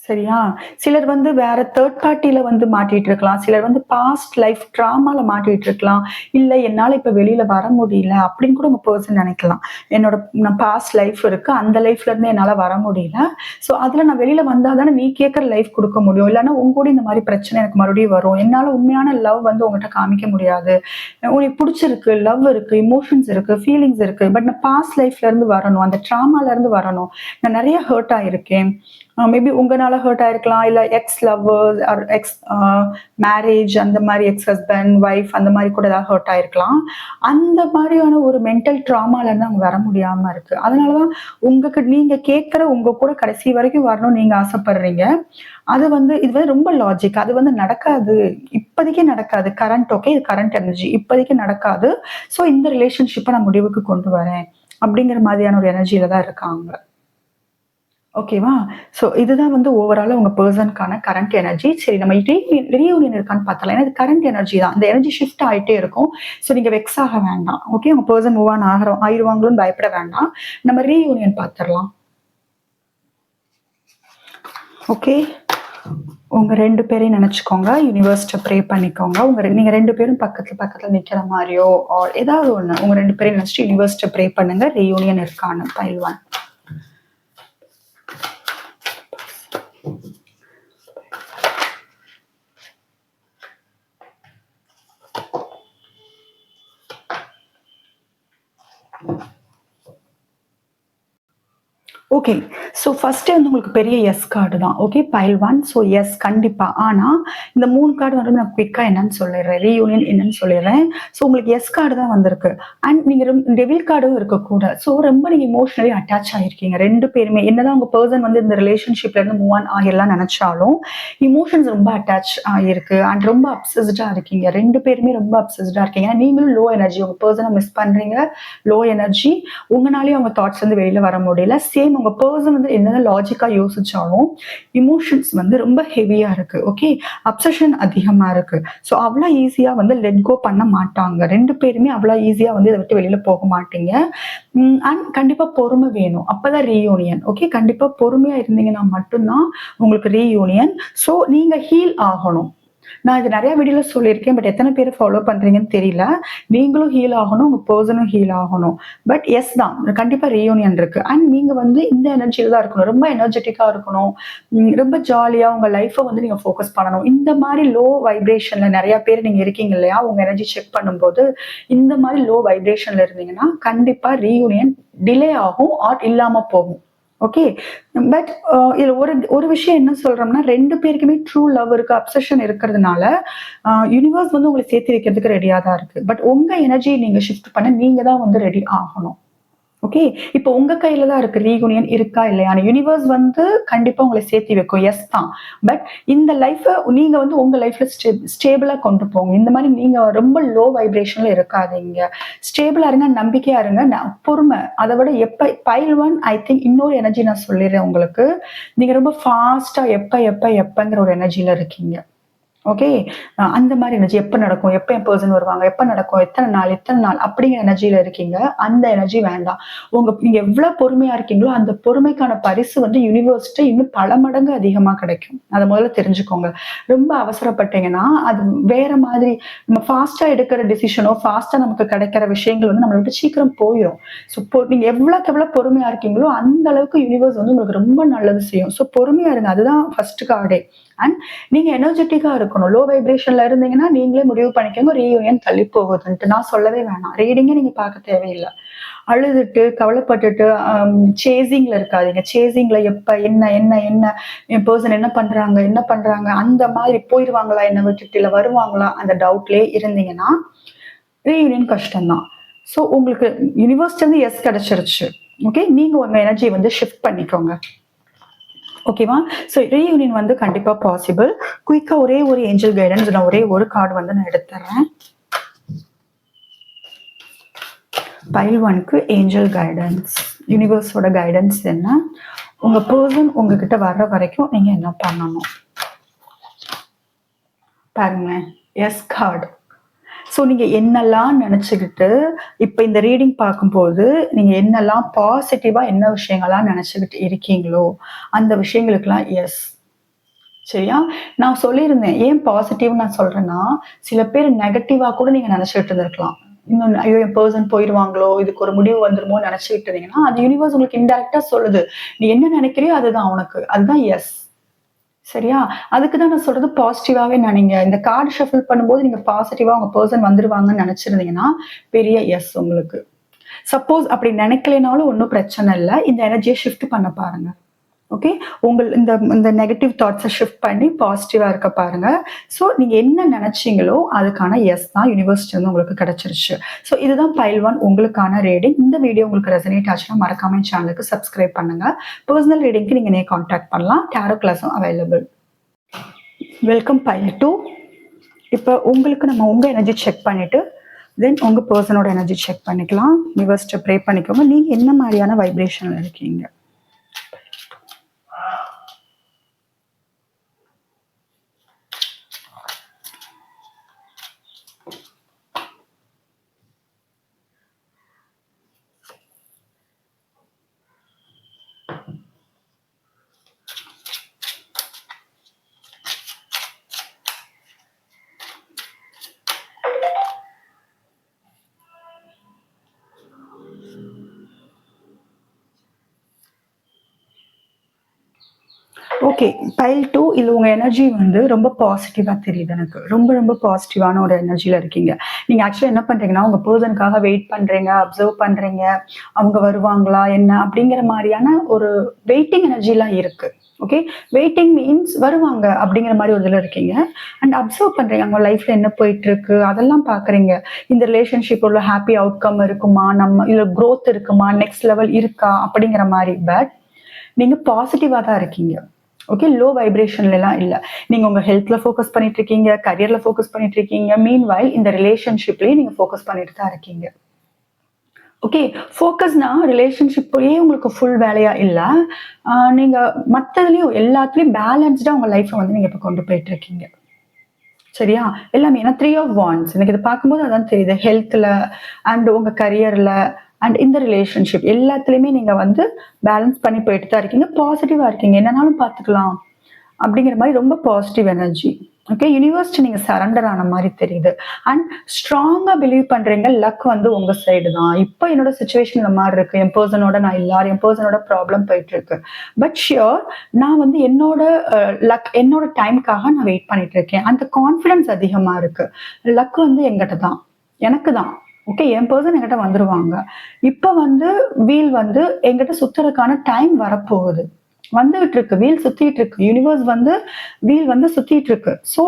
சரியா? சிலர் வந்து வேற தேர்ட் பார்ட்டில வந்து மாட்டிட்டு இருக்கலாம். சிலர் வந்து பாஸ்ட் லைஃப் ட்ராமால மாட்டிட்டு இருக்கலாம். இல்ல என்னால இப்ப வெளில வர முடியல அப்படின்னு கூட உங்க பெர்சன் நெனைக்கலாம். என்னோட பாஸ்ட் லைஃப் இருக்கு. அந்த லைஃப்ல இருந்து என்னால வர முடியல. ஸோ அதுல நான் வெளில வந்தா தானே நீ கேட்கிற லைஃப் குடுக்க முடியும். இல்லன்னா உன் கூட இந்த மாரி பிரச்சனை எனக்கு மறுபடியும் வரும். என்னால உண்மையான லவ் வந்து உன்கிட்ட காமிக்க முடியாது. உனக்கு புடிச்சிருக்கு, லவ் இருக்கு, எமோஷன்ஸ் இருக்கு, ஃபீலிங்ஸ் இருக்கு. பட் நான் பாஸ்ட் லைஃப்ல இருந்து வரணும். அந்த ட்ராமால இருந்து வரணும். நான் நெறைய ஹர்ட் ஆயிருக்கேன். மேபி உங்கனால ஹர்ட் ஆயிருக்கலாம். இல்ல ex lovers or ex marriage அந்த மாரி எக்ஸ் ஹஸ்பண்ட், வைஃப் அந்த மாரி கூட ஏதாவது ஹர்ட் ஆயிருக்கலாம். அந்த மாரியான ஒரு மென்டல் ட்ராமால இருந்து அவங்க வர முடியாம இருக்கு. அதனால தான் நீங்க கேட்கிற உங்க கூட கடைசி வரைக்கும் வரணும்னு நீங்க ஆசைப்படுறீங்க. அது வந்து இது வந்து ரொம்ப லாஜிக். அது வந்து நடக்காது. இப்போதைக்கு நடக்காது. Current okay. இது கரண்ட் எனர்ஜி. இப்போதைக்கு நடக்காது. ஸோ இந்த ரிலேஷன்ஷிப்ப நான் முடிவுக்கு கொண்டு வரேன். அப்படிங்கிற மாதிரியான ஒரு எனர்ஜில தான் இருக்காங்க. ஓகேவா? ஸோ இதுதான் வந்து ஓவராலா உங்க பெர்சனுக்கான கரண்ட் எனர்ஜி. சரி நம்ம ரீயூனியன் இருக்கான்னு பார்த்தரலாம். ஏன்னா இது கரண்ட் எனர்ஜி தான். இந்த எனர்ஜி ஷிஃப்ட் ஆயிட்டே இருக்கும். ஸோ நீங்க வெக்ஸ் ஆக வேண்டாம். ஓகே. உங்க பெர்சன் மூவ் ஆன் ஆயிருவாங்களோன்னு பயப்பட வேண்டாம். நம்ம ரீயூனியன் பார்த்துரலாம். ஓகே. உங்க 2 பேரையும் நெனச்சுக்கோங்க. யூனிவர்ஸ்ட்ட ப்ரே பண்ணிக்கோங்க. நீங்க 2 பேரும் பக்கத்துல நிக்கிற மாரியோ, ஆர் ஏதாவது ஒண்ணு. உங்க 2 பேரையும் நெனச்சுட்டு யூனிவர்ஸ்ட்ட ப்ரே பண்ணுங்க. ரீயூனியன் இருக்கான்னு. பைல் 1. ஓகே. ஸோ ஃபர்ஸ்ட்டே வந்து உங்களுக்கு பெரிய எஸ் கார்டு தான். ஓகே. பைல் 1. ஸோ எஸ் கண்டிப்பா. ஆனா, இந்த 3 கார்டு வந்து நான் குயிக்கா என்னன்னு சொல்லிடுறேன். ரீயூனியன் என்னன்னு சொல்லிடுறேன். ஸோ உங்களுக்கு எஸ் கார்டு தான் வந்திருக்கு. அண்ட் நீங்க டெவில் கார்டும் இருக்கக்கூடாது. ஸோ ரொம்ப நீங்க எமோஷனலி அட்டாச் ஆயிருக்கீங்க. 2 பேருமே. என்னதான் உங்க பெர்சன் வந்து இந்த ரிலேஷன்ஷிப்ல இருந்து மூவ் ஆன் ஆகிரலாம்னு நெனச்சாலும், எமோஷன்ஸ் ரொம்ப அட்டாச் ஆகிருக்கு. அண்ட் ரொம்ப அப்சஸ்டா இருக்கீங்க. 2 பேருமே ரொம்ப அப்சஸ்டா இருக்கீங்க. நீங்களும் லோ எனர்ஜி. உங்க பெர்சன மிஸ் பண்றீங்க. Low energy. உங்கனாலயும் அவங்க தாட்ஸ் வந்து வெளியில வர முடியல. சேம் உங்க பெர்சன் வந்து என்னதான் லாஜிக்கா யோசிச்சாலும் இமோஷன்ஸ் வந்து ரொம்ப ஹெவியா இருக்கு. ஓகே. அப்சஷன் அதிகமா இருக்கு. ஸோ அவ்வளோ ஈஸியா வந்து லெட் கோ பண்ண மாட்டாங்க. 2 பேருமே அவ்வளோ ஈஸியா வந்து இதை விட்டு வெளியில போக மாட்டீங்க. அண்ட் கண்டிப்பா பொறுமை வேணும். அப்பதான் ரீயூனியன். ஓகே. கண்டிப்பா பொறுமையா இருந்தீங்கன்னா மட்டும்தான் உங்களுக்கு ரீயூனியன். ஸோ நீங்க ஹீல் ஆகணும். நான் இது நெறைய வீடியோல சொல்லியிருக்கேன். பட் எத்தனை பேர் ஃபாலோ பண்றீங்கன்னு தெரியல. நீங்களும் ஹீல் ஆகணும். உங்க பெர்சனும் ஹீல் ஆகணும். பட் எஸ் தான். கண்டிப்பா ரீயூனியன் இருக்கு. அண்ட் நீங்க வந்து இந்த எனர்ஜில தான் இருக்கணும். ரொம்ப எனர்ஜெட்டிக்கா இருக்கணும். ரொம்ப ஜாலியா உங்க லைஃப வந்து நீங்க ஃபோக்கஸ் பண்ணணும். இந்த மாரி லோ வைப்ரேஷன்ல நெறைய பேர் நீங்க இருக்கீங்க இல்லையா? உங்க எனர்ஜி செக் பண்ணும்போது, இந்த மாரி லோ வைப்ரேஷன்ல இருந்தீங்கன்னா, கண்டிப்பா ரீயூனியன் டிலே ஆகும் ஆர் இல்லாம போகும். ஓகே. பட் இதுல ஒரு ஒரு விஷயம் என்ன சொல்றோம்னா, 2 பேருக்குமே ட்ரூ லவ் இருக்கு, அப்சஷன் இருக்கிறதுனால, யூனிவர்ஸ் வந்து உங்கள சேர்த்து வைக்கிறதுக்கு ரெடியா தான் இருக்கு. பட் உங்க எனர்ஜிய நீங்க ஷிஃப்ட் பண்ண நீங்க தான் வந்து ரெடி ஆகணும். ஓகே. இப்போ உங்க கையில தான் இருக்கு. ரீயூனியன் இருக்கா இல்லையான்னு. யூனிவர்ஸ் வந்து கண்டிப்பா உங்கள சேர்த்து வைக்கும். எஸ் தான். பட் இந்த லைஃப நீங்க வந்து உங்க லைஃப்ல ஸ்டேபிளா கொண்டு போங்க. இந்த மாரி நீங்க ரொம்ப லோ வைப்ரேஷன்ல இருக்காதீங்க. ஸ்டேபிளா இருங்க, நம்பிக்கையா இருங்க. பொறுமை. அதை விட பைல் 1 ஐ திங்க் இன்னொரு எனர்ஜி நான் சொல்லிடுறேன் உங்களுக்கு. நீங்க ரொம்ப ஃபாஸ்ட்டா எப்பங்கிற ஒரு எனர்ஜில இருக்கீங்க. ஓகே. அந்த மாரி எனர்ஜி எப்ப நடக்கும்? எப்ப என் பெர்சன் வருவாங்க? எப்ப நடக்கும்? எத்தன நாள் அப்படிங்கிற எனர்ஜில இருக்கீங்க. அந்த எனர்ஜி வேண்டாம். நீங்க எவ்வளவு பொறுமையா இருக்கீங்களோ, அந்த பொறுமைக்கான பரிசு வந்து யூனிவர்ஸ்ட்ட இன்னும் பல மடங்கு அதிகமா கிடைக்கும். அத முதல்ல தெரிஞ்சுக்கோங்க. ரொம்ப அவசரப்பட்டீங்கன்னா, அது வேற மாதிரி நம்ம ஃபாஸ்ட்டா எடுக்கிற டிசிஷனோ, ஃபாஸ்ட்டா நமக்கு கிடைக்கிற விஷயங்கள் வந்து நம்மள விட்டு சீக்கிரம் போயிரும். ஸோ நீங்க எவ்வளவுக்கு எவ்வளவு பொறுமையா இருக்கீங்களோ, அந்த அளவுக்கு யூனிவர்ஸ் வந்து உங்களுக்கு ரொம்ப நல்லது செய்யும். ஸோ பொறுமையா இருங்க. அதுதான் ஃபர்ஸ்ட் கார்டே. அண்ட் நீங்க எனர்ஜெட்டிக்கா இருக்கணும். லோ வைப்ரேஷன்ல இருந்தீங்கன்னா, நீங்களே முடிவு பண்ணிக்கோங்க ரீயூனியன் தள்ளி போகுதுன்ட்டு. நான் சொல்லவே வேணாம். ரீடிங்கே நீங்க பார்க்க தேவையில்ல. அழுதுட்டு, கவலைப்பட்டுட்டு, சேசிங்ல இருக்காதீங்க. சேசிங்ல எப்ப, என்ன என் பெர்சன் என்ன பண்றாங்க, அந்த மாதிரி போயிருவாங்களா என்ன விட்டுட்டு, இல்ல வருவாங்களா, அந்த டவுட்லயே இருந்தீங்கன்னா, ரீயூனியன் கஷ்டம் தான். ஸோ உங்களுக்கு யூனிவர்ஸ்ல இருந்து எஸ் கிடைச்சிருச்சு. ஓகே. நீங்க உங்க எனர்ஜிய வந்து ஷிஃப்ட் பண்ணிக்கோங்க. ஓகேவா? ஸோ ரீயூனியன் வந்து கண்டிப்பா பாசிபிள். குயிக்கா ஒரே ஒரு ஏஞ்சல் கைடன்ஸ், நான் ஒரே ஒரு கார்டு வந்து நான் எடுத்துறேன். பைல் 1க்கு ஏஞ்சல் கைடன்ஸ், யூனிவர்ஸோட கைடன்ஸ் என்ன? உங்க பர்சன் உங்ககிட்ட வர்ற வரைக்கும் நீங்க என்ன பண்ணணும் பாருங்க. S card. ஸோ நீங்க என்னெல்லாம் நினைச்சுக்கிட்டு இப்ப இந்த ரீடிங் பார்க்கும்போது நீங்க என்னெல்லாம் பாசிட்டிவா என்ன விஷயங்கள்லாம் நினைச்சுக்கிட்டு இருக்கீங்களோ அந்த விஷயங்களுக்கெல்லாம் எஸ். சரியா? நான் சொல்லியிருந்தேன். ஏன் பாசிட்டிவ் நான் சொல்றேன்னா, சில பேர் நெகட்டிவா கூட நீங்க நினைச்சுட்டு இருந்திருக்கலாம். இன்னும் ஐயோ என் பர்சன் போயிடுவாங்களோ, இதுக்கு ஒரு முடிவு வந்துருமோ நினைச்சுக்கிட்டு இருந்தீங்கன்னா, அது யூனிவர்ஸ் உங்களுக்கு இன்டைரக்டா சொல்லுது. நீ என்ன நினைக்கிறியோ அதுதான் உனக்கு. அதுதான் எஸ். சரியா? அதுக்கு தான் நான் சொல்றது பாசிட்டிவாவே நினைங்க. இந்த கார்டு ஷஃபில் பண்ணும்போது நீங்க பாசிட்டிவா உங்க பர்சன் வந்துருவாங்கன்னு நினைச்சிருந்தீங்கன்னா, பெரிய எஸ் உங்களுக்கு. சப்போஸ் அப்படி நினைக்கலைனாலும் ஒன்றும் பிரச்சனை இல்லை. இந்த எனர்ஜியை ஷிஃப்ட் பண்ண பாருங்க. ஓகே, இந்த இந்த நெகட்டிவ் தாட்ஸை ஷிஃப்ட் பண்ணி பாசிட்டிவா இருக்க பாருங்க. ஸோ நீங்க என்ன நினைச்சீங்களோ அதுக்கான எஸ் தான் யூனிவர்சிட்டி வந்து உங்களுக்கு கிடைச்சிருச்சு. ஸோ இதுதான் பைல் 1 உங்களுக்கான ரீடிங். இந்த வீடியோ உங்களுக்கு ரெசனேட் ஆச்சுன்னா மறக்காம சேனலுக்கு சப்ஸ்கிரைப் பண்ணுங்க. பர்சனல் ரீடிங்க்கு நீங்க என்னைய கான்டாக்ட் பண்ணலாம். டாரோ கிளாஸும் அவைலபிள். Welcome file 2. இப்போ உங்களுக்கு நம்ம உங்க எனர்ஜி செக் பண்ணிட்டு தென் உங்க பர்சனோட எனர்ஜி செக் பண்ணிக்கலாம். யூனிவர்சிட்டி ப்ரே பண்ணிக்கோங்க. நீங்க என்ன மாதிரியான வைப்ரேஷன்ல இருக்கீங்க? ஓகே, பைல் 2 இது உங்க எனர்ஜி வந்து ரொம்ப பாசிட்டிவா தெரியுது எனக்கு. ரொம்ப ரொம்ப பாசிட்டிவான ஒரு எனர்ஜில இருக்கீங்க. நீங்க ஆக்சுவலா என்ன பண்றீங்கன்னா, உங்க பர்சனுக்காக வெயிட் பண்றீங்க, அப்சர்வ் பண்றீங்க. அவங்க வருவாங்களா என்ன அப்படிங்கிற மாதிரியான ஒரு வெயிட்டிங் எனர்ஜிலாம் இருக்கு. ஓகே, வெயிட்டிங் மீன்ஸ் வருவாங்க அப்படிங்கிற மாதிரி ஒரு இதுல இருக்கீங்க. அண்ட் அப்சர்வ் பண்றீங்க அவங்க லைஃப்ல என்ன போயிட்டு இருக்கு அதெல்லாம் பாக்குறீங்க. இந்த ரிலேஷன்ஷிப் உள்ள ஹாப்பி அவுட்கம் இருக்குமா, நம்ம இதுல க்ரோத் இருக்குமா, நெக்ஸ்ட் லெவல் இருக்கா அப்படிங்கிற மாதிரி. பட் நீங்க பாசிட்டிவா தான் இருக்கீங்க. ஓகே, லோ வைப்ரேஷன்ல எல்லாம் இல்ல. நீங்க உங்க ஹெல்த்ல ஃபோக்கஸ் பண்ணிட்டு இருக்கீங்க, கரியர்ல ஃபோக்கஸ் பண்ணிட்டு இருக்கீங்க. மீன்வைல் இந்த ரிலேஷன்ஷிப்லயும் நீங்க ஃபோக்கஸ் பண்ணிட்டு தான் இருக்கீங்க. ஓகே, ஃபோக்கஸ்னா ரிலேஷன்ஷிப்லயே உங்களுக்கு ஃபுல் வேலையா இல்ல. நீங்க மத்ததுலயும் எல்லாத்துலயும் பேலன்ஸ்டா உங்க லைஃப்பை வந்து நீங்க இப்ப கொண்டு போயிட்டு இருக்கீங்க. சரியா? எல்லாமே ஏன்னா 3 ஆஃப் வாண்ட்ஸ் எனக்கு இதை பார்க்கும்போது அதான் தெரியுது. ஹெல்த்ல அண்ட் உங்க கரியர்ல அண்ட் இந்த ரிலேஷன்ஷிப் எல்லாத்துலயுமே நீங்க வந்து பேலன்ஸ் பண்ணி போயிட்டு தான் இருக்கீங்க. பாசிட்டிவா இருக்கீங்க. என்னன்னாலும் பார்த்துக்கலாம் அப்படிங்கிற மாதிரி ரொம்ப பாசிட்டிவ் எனர்ஜி. ஓகே, யூனிவர்ஸ்க்கு நீங்க சரண்டர் ஆன மாதிரி தெரியுது. அண்ட் ஸ்ட்ராங்கா பிலீவ் பண்றீங்க லக் வந்து உங்க சைடு தான். இப்போ என்னோட சுச்சுவேஷன் இந்த மாதிரி இருக்கு. என் பர்சனோட நான் எல்லாரும் என் பர்சனோட ப்ராப்ளம் போயிட்டு இருக்கு. பட் ஷியோர் நான் வந்து என்னோட லக் என்னோட டைம்க்காக நான் வெயிட் பண்ணிட்டு இருக்கேன். அந்த கான்ஃபிடன்ஸ் அதிகமா இருக்கு. லக் வந்து எங்கிட்ட தான், எனக்கு தான். ஓகே, என் பர்சன் என்கிட்ட வந்துருவாங்க. இப்ப வந்து வீல் வந்து என்கிட்ட சுத்துறதுக்கான டைம் வரப்போகுது. வந்துகிட்டு இருக்கு. வீல் சுத்திட்டு இருக்கு. யூனிவர்ஸ் வந்து வீல் வந்து சுத்திட்டு இருக்கு. ஸோ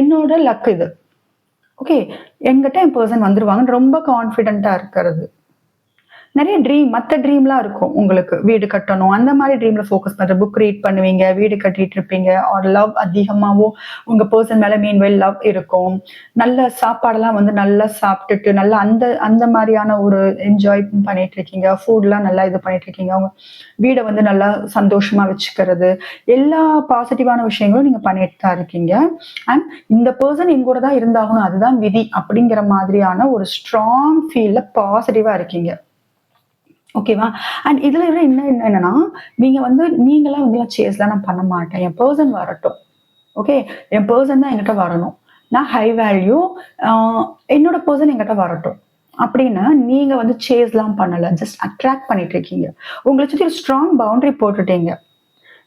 என்னோட லக் இது. ஓகே, என்கிட்ட என் பர்சன் வந்துருவாங்கன்னு ரொம்ப கான்ஃபிடென்ட்டா இருக்கிறது. நிறைய மற்ற ட்ரீம்லாம் இருக்கும் உங்களுக்கு. வீடு கட்டணும் அந்த மாதிரி ட்ரீம்ல ஃபோக்கஸ் பண்ற, புக் ரீட் பண்ணுவீங்க, வீடு கட்டிட்டு இருப்பீங்க. ஆர் லவ் அதிகமாகவும் உங்க பர்சன் மேல மீன்வெல் லவ் இருக்கும். நல்ல சாப்பாடெல்லாம் வந்து நல்லா சாப்பிட்டுட்டு நல்லா அந்த அந்த மாதிரியான ஒரு என்ஜாய் பண்ணிட்டு இருக்கீங்க. ஃபுட்லாம் நல்லா இது பண்ணிட்டு இருக்கீங்க. அவங்க வீடை வந்து நல்லா சந்தோஷமா வச்சுக்கிறது, எல்லா பாசிட்டிவான விஷயங்களும் நீங்க பண்ணிட்டு தான் இருக்கீங்க. அண்ட் இந்த பர்சன் எங்கூட தான் இருந்தாகணும், அதுதான் விதி அப்படிங்கிற மாதிரியான ஒரு ஸ்ட்ராங் ஃபீல்ல பாசிட்டிவா இருக்கீங்க. ஓகேவா? அண்ட் இதுல என்னன்னா, நீங்க வந்து நீங்கலாம் வந்து சேஸ்லாம் நான் பண்ண மாட்டேன். என் பர்சன் வரட்டும். ஓகே, என் பர்சன் தான் என்கிட்ட வரணும். நான் ஹை வேல்யூ என்னோட பர்சன் என்கிட்ட வரட்டும். அப்படின்னு நீங்க வந்து சேஸ்லாம் பண்ணல. ஜஸ்ட் அட்ராக்ட் பண்ணிட்டு இருக்கீங்க. உங்களை சுத்தி ஒரு ஸ்ட்ராங் பவுண்டரி போட்டுட்டீங்க.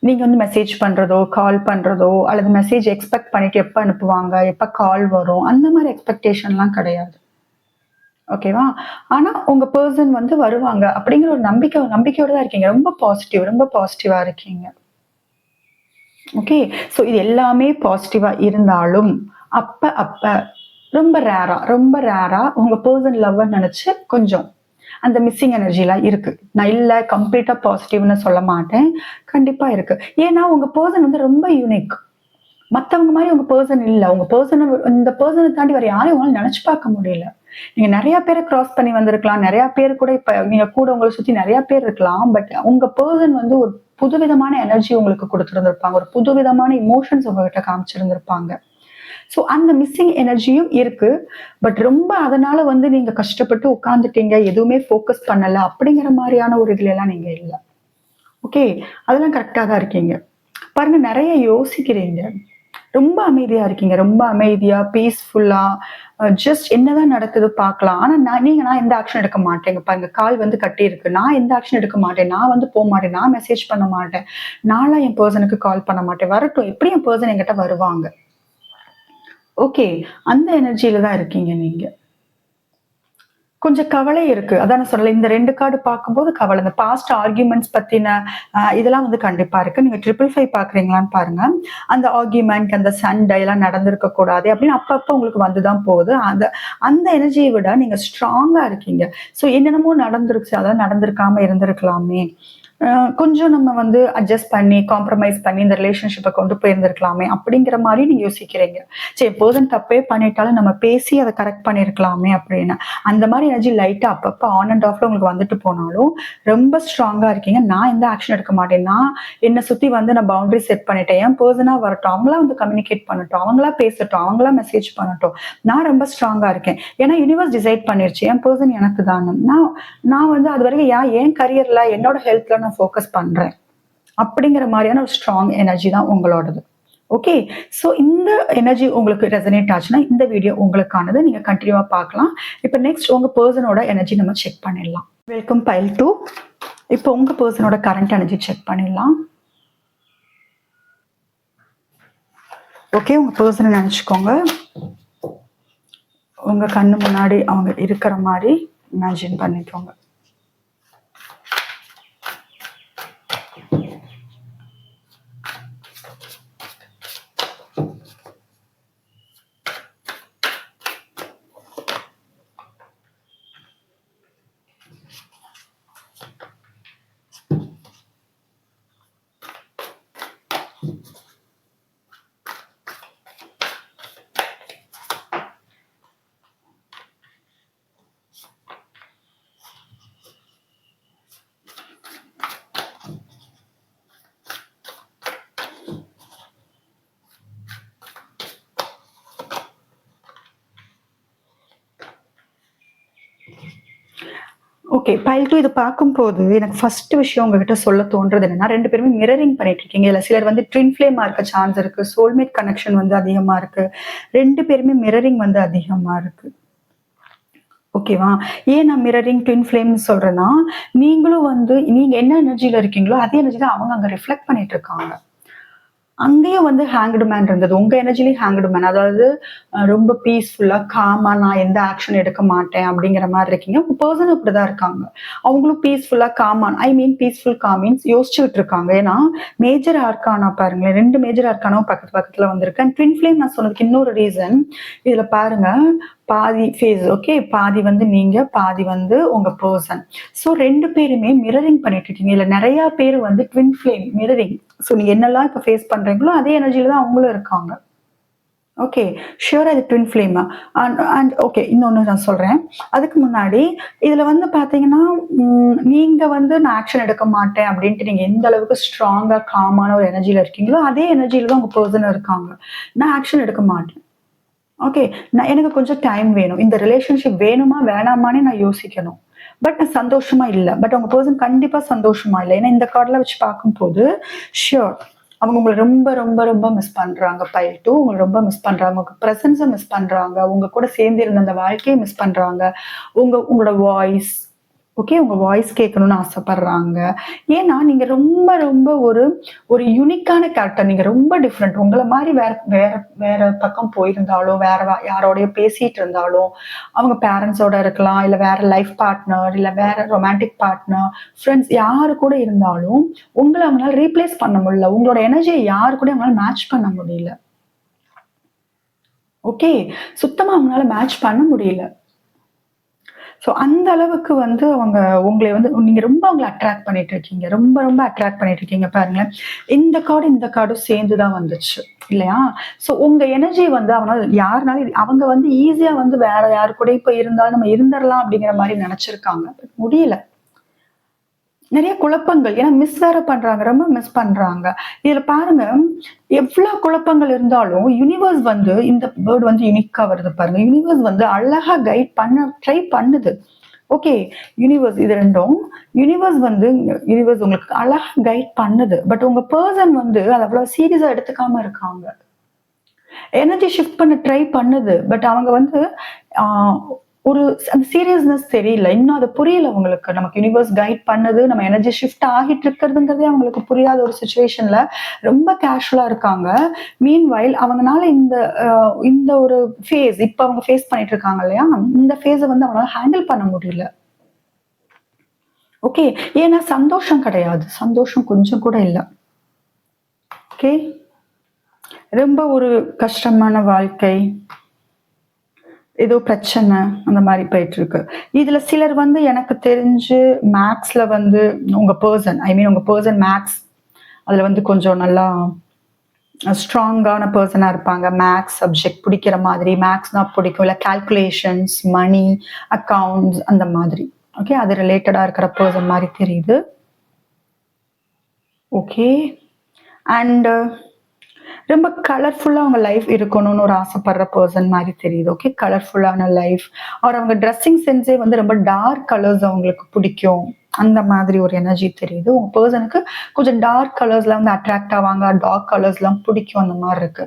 நீங்க வந்து மெசேஜ் பண்றதோ, கால் பண்றதோ அல்லது மெசேஜ் எக்ஸ்பெக்ட் பண்ணிட்டு எப்ப அனுப்புவாங்க, எப்ப கால் வரும் அந்த மாதிரி எக்ஸ்பெக்டேஷன்லாம் கிடையாது. ஓகேவா? ஆனா உங்க பெர்சன் வந்து வருவாங்க அப்படிங்கிற ஒரு நம்பிக்கையோட தான் இருக்கீங்க. ரொம்ப ரொம்ப பாசிட்டிவா இருக்கீங்க. ஓகே, ஸோ இது எல்லாமே பாசிட்டிவா இருந்தாலும் அப்ப ரொம்ப ரேரா உங்க பெர்சன் லவ்வ நினைச்சு கொஞ்சம் அந்த மிஸ்ஸிங் எனர்ஜிலாம் இருக்கு. நான் இல்ல கம்ப்ளீட்டா பாசிட்டிவ்னு சொல்ல மாட்டேன். கண்டிப்பா இருக்கு. ஏன்னா உங்க பெர்சன் வந்து ரொம்ப யூனிக். மத்தவங்க மாதிரி உங்க பெர்சன் இல்ல. உங்க பெர்சன இந்த பெர்சன தாண்டி வேற யாரையும் உங்களால நெனச்சு பார்க்க முடியல. நீங்க நெறைய பேர கிராஸ் பண்ணி வந்திருக்கலாம். நெறைய பேர் கூட இப்ப நீங்க கூட உங்கள சுத்தி நெறைய பேர் இருக்கலாம். பட் உங்க பெர்சன் வந்து ஒரு புதுவிதமான எனர்ஜி உங்களுக்கு குடுத்திருந்திருப்பாங்க. ஒரு புதுவிதமான எமோஷன்ஸ் உங்ககிட்ட காமிச்சிருந்திருப்பாங்க. சோ அந்த மிஸ்ஸிங் எனர்ஜியும் இருக்கு. பட் ரொம்ப அதனால வந்து நீங்க கஷ்டப்பட்டு உட்கார்ந்துட்டீங்க, எதுவுமே ஃபோக்கஸ் பண்ணல அப்படிங்கிற மாரியான ஒரு இதுலலாம் நீங்க இல்ல. ஓகே. அதெல்லாம் கரெக்ட்டா தான் இருக்கீங்க. பாருங்க நெறைய யோசிக்கிறீங்க. ரொம்ப அமைதியா இருக்கீங்க. ரொம்ப அமைதியா, பீஸ்ஃபுல்லா ஜஸ்ட் என்னதான் நடக்குது பார்க்கலாம். ஆனா நான் எந்த ஆக்ஷன் எடுக்க மாட்டேங்க. பாருங்க கால் வந்து கட்டியிருக்கு. நான் எந்த ஆக்ஷன் எடுக்க மாட்டேன். நான் வந்து போமாட்டேன். நான் மெசேஜ் பண்ண மாட்டேன். நான்லாம் என் பெர்சனுக்கு கால் பண்ண மாட்டேன். வரட்டும். எப்படியும் என் பெர்சன் என்கிட்ட வருவாங்க. ஓகே. அந்த எனர்ஜில தான் இருக்கீங்க நீங்க. கொஞ்சம் கவலை இருக்கு. அதான் நான் சொன்னேன்ல, இந்த 2 கார்டு பார்க்கும்போது கவலை. இந்த பாஸ்ட் ஆர்கியூமெண்ட்ஸ் பத்தின இதெல்லாம் வந்து கண்டிப்பா இருக்கு. நீங்க 555 பார்க்குறீங்களான்னு பாருங்க. அந்த ஆர்கியூமெண்ட், அந்த சண்டை எல்லாம் நடந்திருக்க கூடாது அப்படின்னு அப்பப்ப உங்களுக்கு வந்து தான் போகுது. அந்த எனர்ஜிய விட நீங்க ஸ்ட்ராங்கா இருக்கீங்க. ஸோ என்னென்னமோ நடந்துருச்சு. அதெல்லாம் நடந்திருக்காம இருந்திருக்கலாமே. கொஞ்சம் நம்ம வந்து அட்ஜஸ்ட் பண்ணி, காம்ப்ரமைஸ் பண்ணி இந்த ரிலேஷன்ஷிப்ப கொண்டு போயிருந்திருக்கலாமே அப்படிங்கிற மாரி நீங்க யோசிக்கிறீங்க. சரி பெர்சன் தப்பே பண்ணிட்டாலும் நம்ம பேசி அத கரெக்ட் பண்ணியிருக்கலாமே அப்படின்னு. அந்த மாரி எனர்ஜி லைட்டா அப்பப்ப ஆன் அண்ட் ஆஃப்ல உங்களுக்கு வந்துட்டு போனாலும், ரொம்ப ஸ்ட்ராங்கா இருக்கீங்க. நான் எந்த ஆக்ஷன் எடுக்க மாட்டேன். நான் என்ன சுத்தி வந்து நான் பவுண்டரி செட் பண்ணிட்டேன். என் பெர்சனா வரட்டும். அவங்களா வந்து கம்யூனிகேட் பண்ணட்டும். அவங்களா பேசட்டும். அவங்களா மெசேஜ் பண்ணட்டும். நான் ரொம்ப ஸ்ட்ராங்கா இருக்கேன். ஏன்னா யுனிவர்ஸ் டிசைட் பண்ணிருச்சு. என் பெர்சன் எனக்கு தான்னு. நான் வந்து அதுவரைக்கும் என் கரியர்ல, என்னோட ஹெல்த்ல நான் ஃபோக்கஸ் பண்றேன். அப்படிங்கிற மாரியான ஒரு ஸ்ட்ராங் எனர்ஜி தான் உங்களோடது. ஓகே. ஸோ இந்த எனர்ஜி உங்களுக்கு ரெசனேட் ஆச்சுன்னா, இந்த வீடியோ உங்களுக்கானது. நீங்க கன்டினியூவா பார்க்கலாம். இப்ப நெக்ஸ்ட் உங்க பெர்சனோட எனர்ஜி நம்ம செக் பண்ணிடலாம். Welcome file 2. இப்போ உங்க பெர்சனோட கரண்ட் எனர்ஜி செக் பண்ணிடலாம். ஓகே. உங்க பெர்சனை நினைச்சுக்கோங்க. உங்க கண்ணு முன்னாடி அவங்க இருக்கிற மாதிரி இமேஜின் பண்ணிக்கோங்க. ஓகே. பைல் 2 இத பார்க்கும்போது எனக்கு ஃபர்ஸ்ட் விஷயம் உங்ககிட்ட சொல்ல தோன்றது என்னன்னா, 2 பேருமே மிரரிங் பண்ணிட்டு இருக்கீங்க. இல்ல சிலர் வந்து ட்வின் ஃப்ளேமா இருக்க சான்ஸ் இருக்கு. சோல்மேட் கனெக்ஷன் வந்து அதிகமா இருக்கு. 2 பேருமே மிரரிங் வந்து அதிகமா இருக்கு. ஓகேவா? ஏன் நான் மிரரிங், ட்வின் ஃப்ளேம்ன்னு சொல்றேன்னா, நீங்களும் வந்து நீங்க என்ன எனர்ஜில இருக்கீங்களோ, அதே எனர்ஜி தான் அவங்க அங்க ரிஃப்ளெக்ட் பண்ணிட்டு இருக்காங்க. அங்கேயும் வந்து ஹேங்க்டு மேன் இருந்தது. உங்க எனர்ஜிலயும் ஹேங்க்டு மேன். அதாவது ரொம்ப பீஸ்ஃபுல்லா, காமா நான் எந்த ஆக்ஷன் எடுக்க மாட்டேன் அப்படிங்கிற மாரி இருக்கீங்க. உங்க பெர்சன் அப்படிதான் இருக்காங்க. அவங்களும் பீஸ்ஃபுல்லா, காமா பீஸ்ஃபுல் காம் மீன்ஸ் யோசிச்சுட்டு இருக்காங்க. ஏன்னா மேஜர் ஆர்கானா பாருங்களேன். 2 மேஜர் ஆர்கானாவும் பக்கத்து பக்கத்துல வந்திருக்கு. அண்ட் ட்வின் ஃப்ளேம் நான் சொன்னதுக்கு இன்னொரு ரீசன். இதுல பாருங்க பாதி ஃபேஸ் ஓகே. பாதி வந்து நீங்க, பாதி வந்து உங்க பெர்சன். ஸோ 2 பேருமே மிரரிங் பண்ணிட்டு இருக்கீங்க. இதுல நெறைய பேர் வந்து ட்வின் ஃப்ளேம் மிரரிங். ஸோ நீங்க என்னெல்லாம் இப்ப ஃபேஸ் பண்றீங்களோ அதே எனர்ஜில தான் அவங்களும் இருக்காங்க. ஓகே. ஷூரா இது ட்வின் ஃப்ளேமா? அண்ட் ஓகே இன்னொன்னு நான் சொல்றேன். அதுக்கு முன்னாடி இதுல வந்து பார்த்தீங்கன்னா, நீங்க வந்து நான் ஆக்ஷன் எடுக்க மாட்டேன் அப்படின்ட்டு நீங்க எந்த அளவுக்கு ஸ்ட்ராங்கா, காமான ஒரு எனர்ஜில இருக்கீங்களோ, அதே எனர்ஜில தான் உங்க பெர்சனும் இருக்காங்க. நான் ஆக்ஷன் எடுக்க மாட்டேன். ஓகே. எனக்கு கொஞ்சம் டைம் வேணும். இந்த ரிலேஷன்ஷிப் வேணுமா, வேணாமான்னு நான் யோசிக்கணும். பட் நான் சந்தோஷமா இல்ல. பட் உங்க பெர்சன் கண்டிப்பா சந்தோஷமா இல்ல. ஏன்னா இந்த கார்ட்ல வச்சு பார்க்கும்போது, ஷூர் அவங்க உங்கள ரொம்ப, ரொம்ப, ரொம்ப மிஸ் பண்றாங்க. பைல் 2 உங்கள ரொம்ப மிஸ் பண்றாங்க. உங்க பிரசன்ஸ மிஸ் பண்றாங்க. உங்க கூட சேர்ந்து இருந்த அந்த வாழ்க்கைய மிஸ் பண்றாங்க. உங்களோட வாய்ஸ் ஓகே. உங்க வாய்ஸ் கேட்கணும்னு ஆசைப்படுறாங்க. ஏன்னா நீங்க ரொம்ப ரொம்ப ஒரு ஒரு யூனிக்கான கேரக்டர். நீங்க ரொம்ப டிஃப்ரெண்ட். உங்கள மாரி வேற வேற வேற பக்கம் போயிருந்தாலோ, வேற யாரோடயோ பேசிட்டு இருந்தாலும், அவங்க பேரண்ட்ஸோட இருக்கலாம், இல்ல வேற லைஃப் பார்ட்னர், இல்ல வேற ரொமான்டிக் பார்ட்னர், ஃப்ரெண்ட்ஸ் யாரு கூட இருந்தாலும், உங்கள அவங்களால ரீப்ளேஸ் பண்ண முடியல. உங்களோட எனர்ஜிய யாரு கூடயும் அவங்களால மேட்ச் பண்ண முடியல. ஓகே. சுத்தமா அவங்களால மேட்ச் பண்ண முடியல. ஸோ அந்த அளவுக்கு வந்து அவங்க உங்களை வந்து நீங்க ரொம்ப அவங்கள அட்ராக்ட் பண்ணிட்டு இருக்கீங்க. ரொம்ப ரொம்ப அட்ராக்ட் பண்ணிட்டு இருக்கீங்க பாருங்களேன். இந்த கார்டும் சேர்ந்து தான் வந்துச்சு இல்லையா? ஸோ உங்க எனர்ஜி வந்து யாருனாலும் அவங்க வந்து ஈஸியா வந்து வேற யாரு கூட இப்ப இருந்தாலும் நம்ம இருந்துரலாம் அப்படிங்கிற மாரி நெனச்சிருக்காங்க. பட் முடியல. நெறைய குழப்பங்கள். ஏன்னா மிஸ் வேற பண்றாங்க. ரொம்ப மிஸ் பண்றாங்க. இதுல பாருங்க, எவ்ளோ குழப்பங்கள் இருந்தாலும் யுனிவர்ஸ் வந்து இந்த வேர்ட் வந்து யுனிக்கா வருது பாருங்க. யுனிவர்ஸ் வந்து அழகா கைட் பண்ண ட்ரை பண்ணுது. ஓகே. யுனிவர்ஸ் இது 2ம் யுனிவர்ஸ் உங்களுக்கு அழகா கைட் பண்ணுது. பட் உங்க பெர்சன் வந்து அத அவ்வளவு சீரியஸா எடுத்துக்காம இருக்காங்க. எனர்ஜி ஷிஃப்ட் பண்ண ட்ரை பண்ணுது. பட் அவங்க வந்து ஆ ஒரு அந்த சீரியஸ்னஸ் தெரியல. இன்னும் அது புரியல அவங்களுக்கு. நமக்கு யுனிவர்ஸ் கைட் பண்ணுது. நம்ம எனர்ஜி ஷிஃப்ட் ஆகிட்டு இருக்கிறதுங்கிறதே அவங்களுக்கு புரியாத ஒரு சிச்சுவேஷன்ல ரொம்ப கேஷுவலா இருக்காங்க. மீன்வைல் அவங்கனால இந்த ஒரு இப்ப அவங்க ஃபேஸ் பண்ணிட்டு இருக்காங்க இல்லையா? இந்த ஃபேஸ வந்து அவங்களால ஹேண்டில் பண்ண முடியல. ஓகே. ஏன்னா சந்தோஷம் கிடையாது. சந்தோஷம் கொஞ்சம் கூட இல்ல. ஓகே. ரொம்ப ஒரு கஷ்டமான வாழ்க்கை. ஏதோ பிரச்சனை அந்த மாரி போயிட்டுருக்கு. இதுல சிலர் வந்து எனக்கு தெரிஞ்சு மேத்ஸ்ல வந்து உங்க பெர்சன் மேத்ஸ் அதுல வந்து கொஞ்சம் நல்லா ஸ்ட்ராங்கான பெர்சனா இருப்பாங்க. மேத்ஸ் சப்ஜெக்ட் பிடிக்கிற மாதிரி, மேத்ஸ்னா பிடிக்கும். இல்ல கால்குலேஷன்ஸ், மணி, அக்கவுண்ட்ஸ் அந்த மாதிரி. ஓகே. அது ரிலேட்டடா இருக்கிற பெர்சன் மாரி தெரியுது. ஓகே. அண்ட் ரொம்ப கலர்ஃபுல்லா அவங்க லைஃப் இருக்கணும்னு ஒரு ஆசைப்படுற பெர்சன் மாரி தெரியுது. ஓகே. கலர்ஃபுல்லான லைஃப். அவங்க ட்ரெஸ்ஸிங் சென்ஸே வந்து ரொம்ப டார்க் கலர்ஸ் அவங்களுக்கு பிடிக்கும். அந்த மாதிரி ஒரு எனர்ஜி தெரியுது. உங்க பெர்சனுக்கு கொஞ்சம் டார்க் கலர்ஸ்ல வந்து அட்ராக்ட் ஆவாங்க. டார்க் கலர்ஸ்லாம் பிடிக்கும் அந்த மாரி இருக்கு.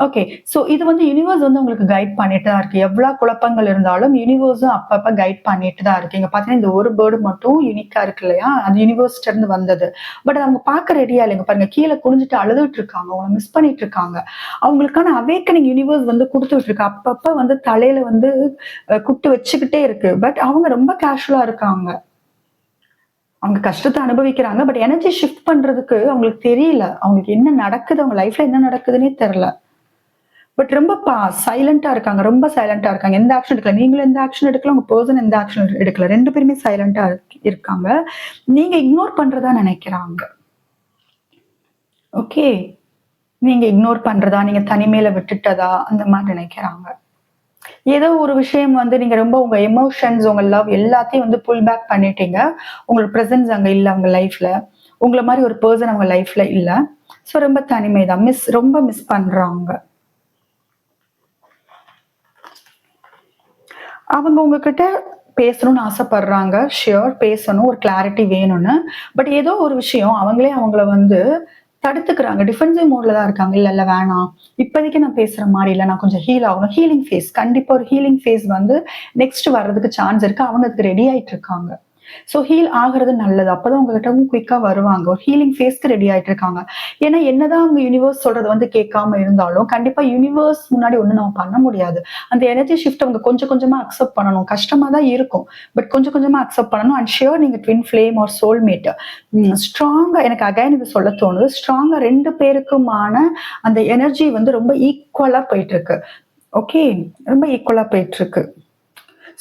ஓகே. ஸோ இது வந்து யுனிவர்ஸ் வந்து உங்களுக்கு கைட் பண்ணிட்டு தான் இருக்கு. எவ்வளோ குழப்பங்கள் இருந்தாலும் யுனிவர்ஸும் அப்பப்ப கைட் பண்ணிட்டு தான் இருக்கு. இங்க பார்த்தீங்கன்னா, இந்த ஒரு பேர்டு மட்டும் யுனிக்கா இருக்கு இல்லையா? அது யூனிவர்ஸ்ட்ட இருந்து வந்தது. பட் அவங்க பார்க்க ரெடியா இல்லைங்க. பாருங்க கீழ குனிஞ்சுட்டு அழுதுட்டு இருக்காங்க. உங்கள மிஸ் பண்ணிட்டு இருக்காங்க. அவங்களுக்கான அவேக்கனிங் யுனிவர்ஸ் வந்து குடுத்துட்டு இருக்கு. அப்பப்ப வந்து தலையில வந்து குட்டு வச்சுக்கிட்டே இருக்கு. பட் அவங்க ரொம்ப கேஷுவலா இருக்காங்க. அவங்க கஷ்டத்த அனுபவிக்கிறாங்க. பட் எனர்ஜி ஷிஃப்ட் பண்றதுக்கு அவங்களுக்கு தெரியல. அவங்களுக்கு என்ன நடக்குது? அவங்க லைஃப்ல என்ன நடக்குதுன்னே தெரியல. பட் ரொம்ப சைலண்டா இருக்காங்க. ரொம்ப சைலண்டா இருக்காங்க. எந்த ஆக்ஷன் எடுக்கல. நீங்களும் எந்த ஆக்ஷன் எடுக்கல. உங்க பெர்சன் எந்த ஆக்ஷன் எடுக்கல. 2 பேருமே சைலண்டா இருக்காங்க. நீங்க இக்னோர் பண்றதா நெனைக்கிறாங்க. ஓகே. நீங்க இக்னோர் பண்றதா, நீங்க தனிமையில விட்டுட்டதா, அந்த மாரி நெனைக்கிறாங்க. ஏதோ ஒரு விஷயம் வந்து நீங்க ரொம்ப உங்க எமோஷன்ஸ், உங்க லவ் எல்லாத்தையும் வந்து புல் பேக் பண்ணிட்டீங்க. உங்களோட பிரசன்ஸ் அங்க இல்ல அவங்க லைஃப்ல. உங்கள மாரி ஒரு பெர்சன் அவங்க லைஃப்ல இல்ல. சோ ரொம்ப தனிமை தான். ரொம்ப மிஸ் பண்றாங்க. அவங்க உங்ககிட்ட பேசணும்னு ஆசைப்படுறாங்க. ஷூர் பேசணும். ஒரு கிளாரிட்டி வேணும்னு. பட் ஏதோ ஒரு விஷயம் அவங்களே அவங்கள வந்து தடுத்துக்கிறாங்க. டிஃபென்சிவ் மோட்ல தான் இருக்காங்க. இல்ல, இல்ல வேணாம். இப்போதைக்கு நான் பேசுற மாரி இல்ல. நான் கொஞ்சம் ஹீல் ஆகணும். Healing phase. கண்டிப்பா ஒரு ஹீலிங் ஃபேஸ் வந்து நெக்ஸ்ட் வர்றதுக்கு சான்ஸ் இருக்கு. அவங்க அதுக்கு ரெடி ஆயிட்டு இருக்காங்க. ஸோ ஹீல் ஆகுறது நல்லது. அப்பதான் உங்ககிட்டவும் குயிக்கா வருவாங்க. ஒரு ஹீலிங் ஃபேஸ்க்கு ரெடி ஆயிட்டு இருக்காங்க. ஏன்னா என்னதான் அவங்க யுனிவர்ஸ் சொல்றது வந்து கேட்காம இருந்தாலும், கண்டிப்பா யுனிவர்ஸ் முன்னாடி ஒண்ணும் நம்ம பண்ண முடியாது. அந்த எனர்ஜி ஷிஃப்ட் அவங்க கொஞ்சம் கொஞ்சமா அக்செப்ட் பண்ணணும். கஷ்டமா தான் இருக்கும். பட் கொஞ்சம் கொஞ்சமா அக்செப்ட் பண்ணணும். அண்ட் ஷியூர் நீங்க ட்வின் ஃப்ளேம் ஆர் சோல்மேட். ஸ்ட்ராங்கா எனக்கு அகைன் இது சொல்ல தோணுது. ஸ்ட்ராங்கா 2 பேருக்குமான அந்த எனர்ஜி வந்து ரொம்ப ஈக்குவலா போயிட்டு இருக்கு. ஓகே. ரொம்ப ஈக்குவலா போயிட்டு இருக்கு.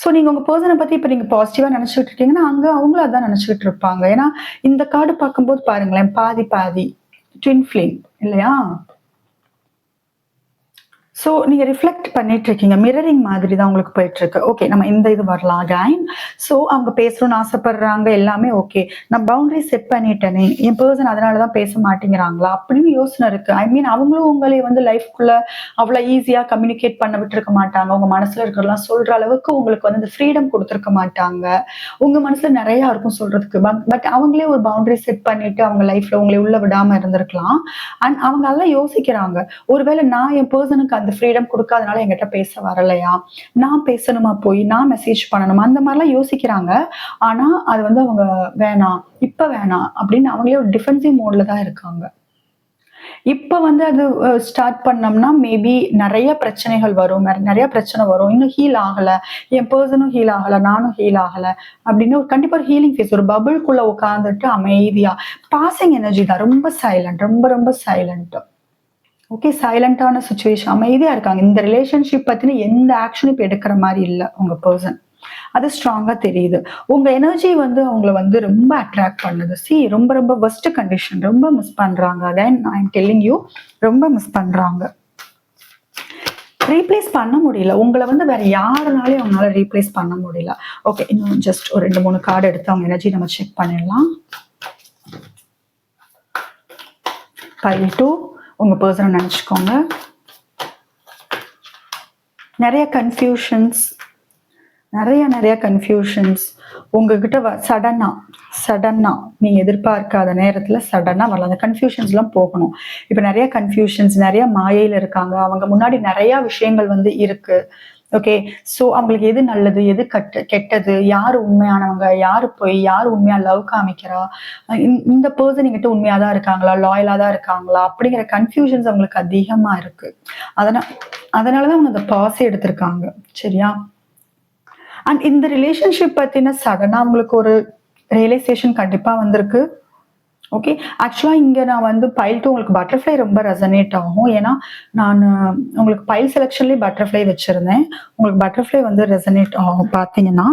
சோ நீங்க உங்க பெர்சன பத்தி இப்ப நீங்க பாசிட்டிவா நெனச்சுட்டு இருக்கீங்கன்னா, அங்க அவங்களும் அதான் நெனச்சுக்கிட்டு இருப்பாங்க. ஏன்னா, இந்த கார்டு பார்க்கும்போது பாருங்களேன், பாதி பாதி. ட்வின் ஃப்ளேம் இல்லையா? சோ நீங்க ரிஃப்ளெக்ட் பண்ணிட்டு இருக்கீங்க. மிரரிங் மாதிரி தான் உங்களுக்கு போயிட்டு இருக்கு. ஓகே. நம்ம இந்த இது வரலாம் அகைன். சோ அவங்க பேசணும்னு ஆசைப்படுறாங்க. எல்லாமே ஓகே. நான் பவுண்டரி செட் பண்ணிட்டேனே. என் பெர்சன் அதனால தான் பேச மாட்டேங்கிறாங்களா? அப்படின்னு யோசனை இருக்கு. ஐ மீன் அவங்களும் உங்களை வந்து லைஃப்குள்ள அவ்வளவு ஈஸியா கம்யூனிகேட் பண்ண விட்டுருக்க மாட்டாங்க. உங்க மனசுல இருக்கிறதெல்லாம் சொல்ற அளவுக்கு உங்களுக்கு வந்து இந்த ஃப்ரீடம் குடுத்துருக்க மாட்டாங்க. உங்க மனசுல நெறைய இருக்கும் சொல்றதுக்கு. பட் அவங்களே ஒரு பவுண்டரி செட் பண்ணிட்டு அவங்க லைஃப்ல உங்களை உள்ள விடாம இருந்திருக்கலாம். அண்ட் அவங்க அதெல்லாம் யோசிக்கிறாங்க. ஒருவேளை நான் என் பெர்சனுக்கு அந்த ஃப்ரீடம் குடுக்காதனால என்கிட்ட பேச வரலையா? நான் பேசணுமா போய்? நான் மெசேஜ் பண்ணணுமா? அந்த மாரிலாம் யோசிக்கிறாங்க. ஆனா, அது வந்து அவங்க வேணாம், இப்ப வேணாம் அப்படின்னு அவங்களே ஒரு டிஃபென்சிவ் மோட்ல தான் இருக்காங்க. இப்ப வந்து அது ஸ்டார்ட் பண்ணோம்னா, மேபி நெறைய பிரச்சனைகள் வரும். நெறைய பிரச்சனை வரும். இன்னும் ஹீல் ஆகல. என் பெர்சனும் ஹீல் ஆகல. நானும் ஹீல் ஆகல. அப்படின்னு கண்டிப்பா ஒரு ஹீலிங் ஃபேஸ். ஒரு பபிள்குள்ள உட்கார்ந்துட்டு அமைதியா பாசிங் எனர்ஜி தான். ரொம்ப சைலண்ட். ரொம்ப ரொம்ப சைலண்ட். ஓகே. சைலண்டான சிச்சுவேஷன். அமைதியா இருக்காங்க. இந்த ரிலேஷன்ஷிப் பத்தின எந்த ஆக்ஷனும் இப்ப எடுக்கிற மாரி இல்ல உங்க பெர்சன். அது ஸ்ட்ராங்கா தெரியுது. உங்க எனர்ஜி வந்து அவங்கள வந்து ரொம்ப அட்ராக்ட் பண்ணுது. ரொம்ப ரொம்ப வொர்ஸ்ட் கண்டிஷன், ரொம்ப மிஸ் பண்றாங்க. Again I am telling you, ரொம்ப மிஸ் பண்றாங்க. ரீப்ளேஸ் பண்ண முடியல. உங்கள வந்து வேற யாருனாலயும் அவங்களால ரீப்ளேஸ் பண்ண முடியல. ஓகே, இன்னும் ஜஸ்ட் ஒரு 2, 3 கார்டு எடுத்து அவங்க எனர்ஜி நம்ம செக் பண்ணிடலாம். பைல் 2 உங்க பர்சனை நினைச்சுக்கோங்க. நிறைய கன்ஃபியூஷன்ஸ், நிறைய கன்ஃபியூஷன்ஸ் உங்ககிட்ட சடனா நீங்க எதிர்பார்க்காத நேரத்துல சடனா வரலாம். அந்த கன்ஃபியூஷன்ஸ் எல்லாம் போகணும். இப்ப நிறைய கன்ஃபியூஷன்ஸ், நிறைய மாயையில இருக்காங்க. அவங்க முன்னாடி நிறைய விஷயங்கள் வந்து இருக்கு. ஓகே, சோ அவங்களுக்கு எது நல்லது, எது கெட்டது, யாரு உண்மையானவங்க, யாரு போய், யாரு உண்மையா லவ் காமிக்கிறா, இந்த பர்சன் என்கிட்ட உண்மையா தான் இருக்காங்களா, லாயலா தான் இருக்காங்களா, அப்படிங்கிற கன்ஃபியூஷன்ஸ் அவங்களுக்கு அதிகமா இருக்கு. அதனாலதான் அவங்க அந்த பாஸ் எடுத்திருக்காங்க. சரியா? அண்ட் இந்த ரிலேஷன்ஷிப் பத்தின சடனா உங்களுக்கு ஒரு ரியலைசேஷன் கண்டிப்பா வந்திருக்கு. ஓகே, ஆக்சுவலா இங்க நான் வந்து பைல் 2 உங்களுக்கு பட்டர்ஃப்ளை ரொம்ப ரெசனேட் ஆகும். ஏன்னா நான் உங்களுக்கு பைல் செலெக்ஷன்லயே பட்டர்ஃப்ளை வச்சிருந்தேன். உங்களுக்கு பட்டர்ஃப்ளை வந்து ரெசனேட் ஆகும் பாத்தீங்கன்னா.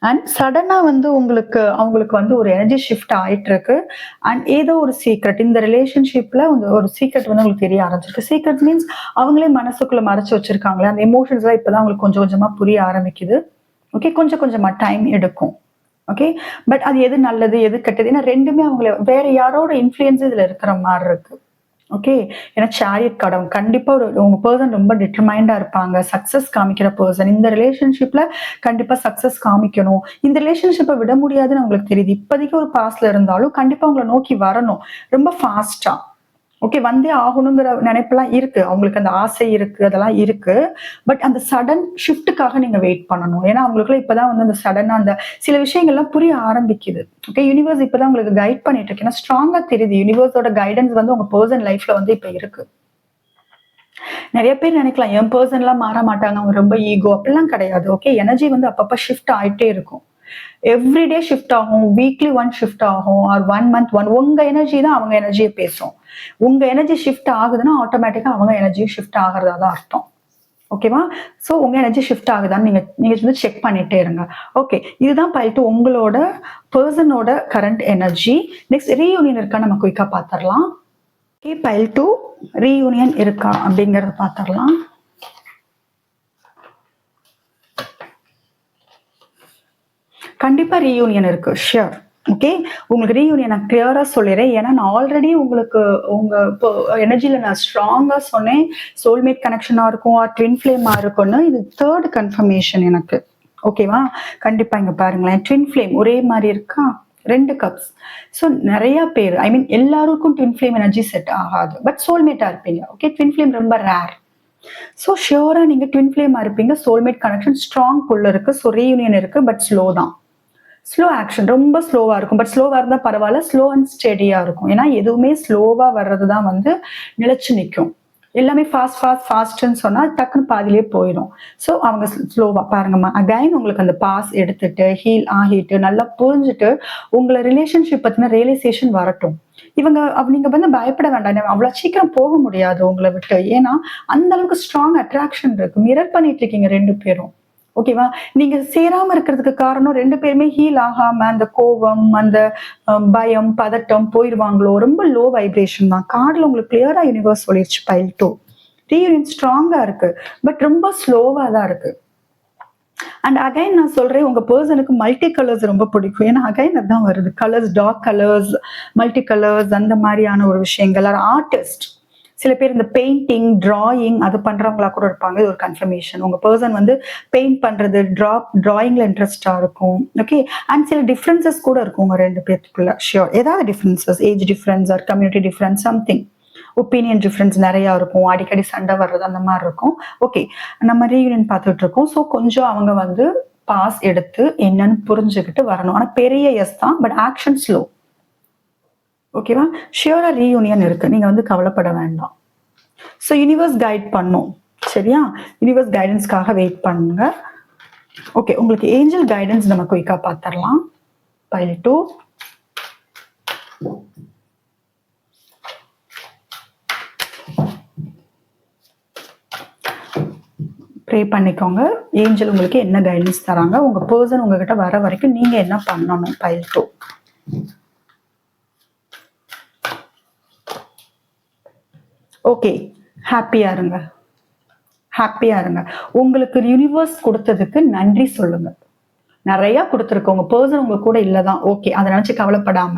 அண்ட் சடனா வந்து அவங்களுக்கு வந்து ஒரு எனர்ஜி ஷிஃப்ட் ஆயிட்டு இருக்கு. அண்ட் ஏதோ ஒரு சீக்ரெட் இந்த ரிலேஷன்ஷிப்ல ஒரு சீக்ரெட் வந்து உங்களுக்கு தெரிய ஆரம்பிச்சிருக்கு. சீக்ரெட் மீன்ஸ் அவங்களே மனசுக்குள்ள மறைச்சு வச்சிருக்காங்களே, அந்த எமோஷன்ஸ் எல்லாம் இப்பதான் அவங்களுக்கு கொஞ்சம் கொஞ்சமா புரிய ஆரம்பிக்குது. ஓகே, கொஞ்சம் கொஞ்சமா டைம் எடுக்கும். ஓகே, பட் அது எது நல்லது, எது கெட்டது, ஏன்னா ரெண்டுமே அவங்கள வேற யாரோட இன்ஃப்ளூயன்ஸ் இதுல இருக்கிற மாதிரி இருக்கு. ஓகே, ஏன்னா சேரியட் கார்டு கண்டிப்பா உங்க பர்சன் ரொம்ப டிட்டர்மைண்டா இருப்பாங்க. சக்சஸ் காமிக்கிற பர்சன். இந்த ரிலேஷன்ஷிப்ல கண்டிப்பா சக்சஸ் காமிக்கணும். இந்த ரிலேஷன்ஷிப்பை விட முடியாதுன்னு அவங்களுக்கு தெரியுது. இப்போதைக்கு ஒரு பாஸ்ல இருந்தாலும் கண்டிப்பா அவங்களை நோக்கி வரணும் ரொம்ப ஃபாஸ்டா. ஓகே, வந்தே ஆகணுங்கிற நினைப்பெல்லாம் இருக்கு. அவங்களுக்கு அந்த ஆசை இருக்கு, அதெல்லாம் இருக்கு. பட் அந்த சடன் ஷிஃப்ட்டுக்காக நீங்க வெயிட் பண்ணணும். ஏன்னா அவங்களுக்குள்ள இப்பதான் வந்து அந்த சடனா அந்த சில விஷயங்கள்லாம் புரிய ஆரம்பிக்குது. ஓகே, யூனிவர்ஸ் இப்பதான் உங்களுக்கு கைட் பண்ணிட்டு இருக்கு. ஏன்னா ஸ்ட்ராங்கா தெரியுது யூனிவர்ஸோட கைடன்ஸ் வந்து உங்க பர்சன் லைஃப்ல வந்து இப்ப இருக்கு. நிறைய பேர் நினைக்கலாம் என் பர்சன் எல்லாம் மாற மாட்டாங்க, அவங்க ரொம்ப ஈகோ, அப்படிலாம் கிடையாது. ஓகே, எனர்ஜி வந்து அப்பப்ப ஷிஃப்ட் ஆயிட்டே இருக்கும். எவ்ரிடே ஷிஃப்ட் ஆகும், வீக்லி ஒன் ஷிஃப்ட் ஆகும், ஆர் 1 மந்த் ஒன். உங்க எனர்ஜி தான் அவங்க எனர்ஜியை பேசும். உங்க எனர்ஜி ஷிஃப்ட் ஆகுதுன்னா ஆட்டோமேட்டிக்கா அவங்க எனர்ஜியும் ஷிஃப்ட் ஆகிறதா தான் அர்த்தம். ஓகேவா? சோ உங்க எனர்ஜி ஷிஃப்ட் ஆகுதான்னு நீங்க வந்து செக் பண்ணிட்டே இருங்க. ஓகே, இதுதான் பைல்ட்டு உங்களோட பர்சனோட கரண்ட் எனர்ஜி. நெக்ஸ்ட் ரீயூனியன் இருக்கா நம்ம குயிக்கா பாத்திரலாம். ஓகே, பைல் 2 ரீயூனியன் இருக்கா அப்படிங்கறத பாத்திரலாம். கண்டிப்பா ரீயூனியன் இருக்கு, ஷியர். ஓகே, உங்களுக்கு ரீயூனியன் நான் கிளியரா சொல்லிடுறேன். ஏன்னா நான் ஆல்ரெடி உங்களுக்கு உங்க எனர்ஜில நான் ஸ்ட்ராங்கா சொன்னேன் சோல்மேட் கனெக்ஷனா இருக்கும், ட்வின் ஃபிளேமா இருக்கும்னு. இது 3rd கன்ஃபர்மேஷன் எனக்கு. ஓகேவா? கண்டிப்பா இங்க பாருங்களேன், ட்வின் ஃபிளேம் ஒரே மாதிரி இருக்கா, 2 கப்ஸ். ஸோ நிறைய பேர், ஐ மீன் எல்லாருக்கும் ட்வின் ஃபிளேம் எனர்ஜி செட் ஆகாது. பட் சோல்மேட்டா இருப்பீங்க. ஓகே, ட்வின் ஃபிளேம் ரொம்ப ரேர். ஸோ ஷியோரா நீங்க ட்வின் ஃபிளேமா இருப்பீங்க. சோல்மேட் கனெக்ஷன் ஸ்ட்ராங் புல் இருக்கு. ஸோ ரீயூனியன் இருக்கு, பட் ஸ்லோ தான். ஸ்லோ ஆக்ஷன், ரொம்ப ஸ்லோவா இருக்கும். பட் ஸ்லோவா இருந்தா பரவாயில்ல, ஸ்லோ அண்ட் ஸ்டெடியா இருக்கும். ஏன்னா எதுவுமே ஸ்லோவா வர்றதுதான் வந்து நிலைச்சு நிற்கும். எல்லாமே ஃபாஸ்ட்னு சொன்னா டக்குன்னு பாதிலே போயிடும். ஸோ அவங்க ஸ்லோவா பாருங்கம்மா. அகைன் உங்களுக்கு அந்த பாஸ் எடுத்துட்டு ஹீல் ஆகிட்டு நல்லா புரிஞ்சுட்டு உங்களை ரிலேஷன்ஷிப் பத்தின ரியலைசேஷன் வரட்டும். நீங்க வந்து பயப்பட வேண்டாம். அவ்வளவு சீக்கிரம் போக முடியாது உங்களை விட்டு. ஏன்னா அந்த அளவுக்கு ஸ்ட்ராங் அட்ராக்ஷன் இருக்கு. மிரர் பண்ணிட்டு இருக்கீங்க 2 பேரும். ஓகேவா? நீங்க சேராம இருக்கிறதுக்கு காரணம் 2 பேருமே ஹீல் ஆகாம அந்த கோவம், அந்த பயம், பதட்டம் போயிருவாங்களோ, ரொம்ப லோ வைப்ரேஷன் தான். கார்டுல உங்களுக்கு கிளியரா யூனிவர்ஸ் சொல்லிருச்சு பைல் 2. ரீயூனியன் ஸ்ட்ராங்கா இருக்கு, பட் ரொம்ப ஸ்லோவா தான் இருக்கு. அண்ட் அகைன் நான் சொல்றேன், உங்க பர்சனுக்கு மல்டி கலர்ஸ் ரொம்ப பிடிக்கும். ஏன்னா அகைன் அதுதான் வருது, colours, dark colours, multi colours, அந்த மாதிரியான ஒரு விஷயங்கள். ஆர்டிஸ்ட், சில பேர் இந்த பெயிண்டிங், டிராயிங் அது பண்றவங்களா கூட இருப்பாங்க. இது ஒரு கன்ஃபர்மேஷன். உங்க பர்சன் வந்து பெயிண்ட் பண்றது, டிராயிங்ல இன்ட்ரெஸ்டா இருக்கும். ஓகே, அண்ட் சில டிஃபரன்சஸ் கூட இருக்கும் உங்க 2 பேருக்குள்ள. ஷியோர், ஏதாவது differences, age difference or community difference, something. Opinion difference நிறைய இருக்கும். அடிக்கடி சண்டை வர்றது அந்த மாதிரி இருக்கும். ஓகே, நம்ம ரீயூனியன் பார்த்துட்டு இருக்கோம். ஸோ கொஞ்சம் அவங்க வந்து பாஸ் எடுத்து என்னன்னு புரிஞ்சுக்கிட்டு வரணும். ஆனா பெரிய எஸ் தான், பட் ஆக்ஷன் ஸ்லோ. ஓகேவா? ஷியோரா ரீயூனியன் இருக்கு, நீங்க வந்து கவலைப்பட வேண்டாம். ஸோ யூனிவர்ஸ் கைட் பண்ணும். சரியா? யூனிவர்ஸ் கைடன்ஸ்க்காக வெயிட் பண்ணுங்க. ஓகே, உங்களுக்கு ஏஞ்சல் கைடன்ஸ் நம்ம குயிக்கா பார்த்துடலாம். பைல் 2 ப்ரே பண்ணிக்கோங்க. ஏஞ்சல் உங்களுக்கு என்ன கைடன்ஸ் தராங்க, உங்க பர்சன் உங்ககிட்ட வர வரைக்கும் நீங்க என்ன பண்ணணும். பைல் 2. ஓகே, ஹாப்பியா இருங்க, ஹாப்பியா இருங்க. உங்களுக்கு யூனிவர்ஸ் கொடுத்ததுக்கு நன்றி சொல்லுங்க. நிறைய கொடுத்துருக்கு, உங்க பர்சன் உங்க கூட இல்லதான், ஓகே, அதை நினைச்சு கவலைப்படாம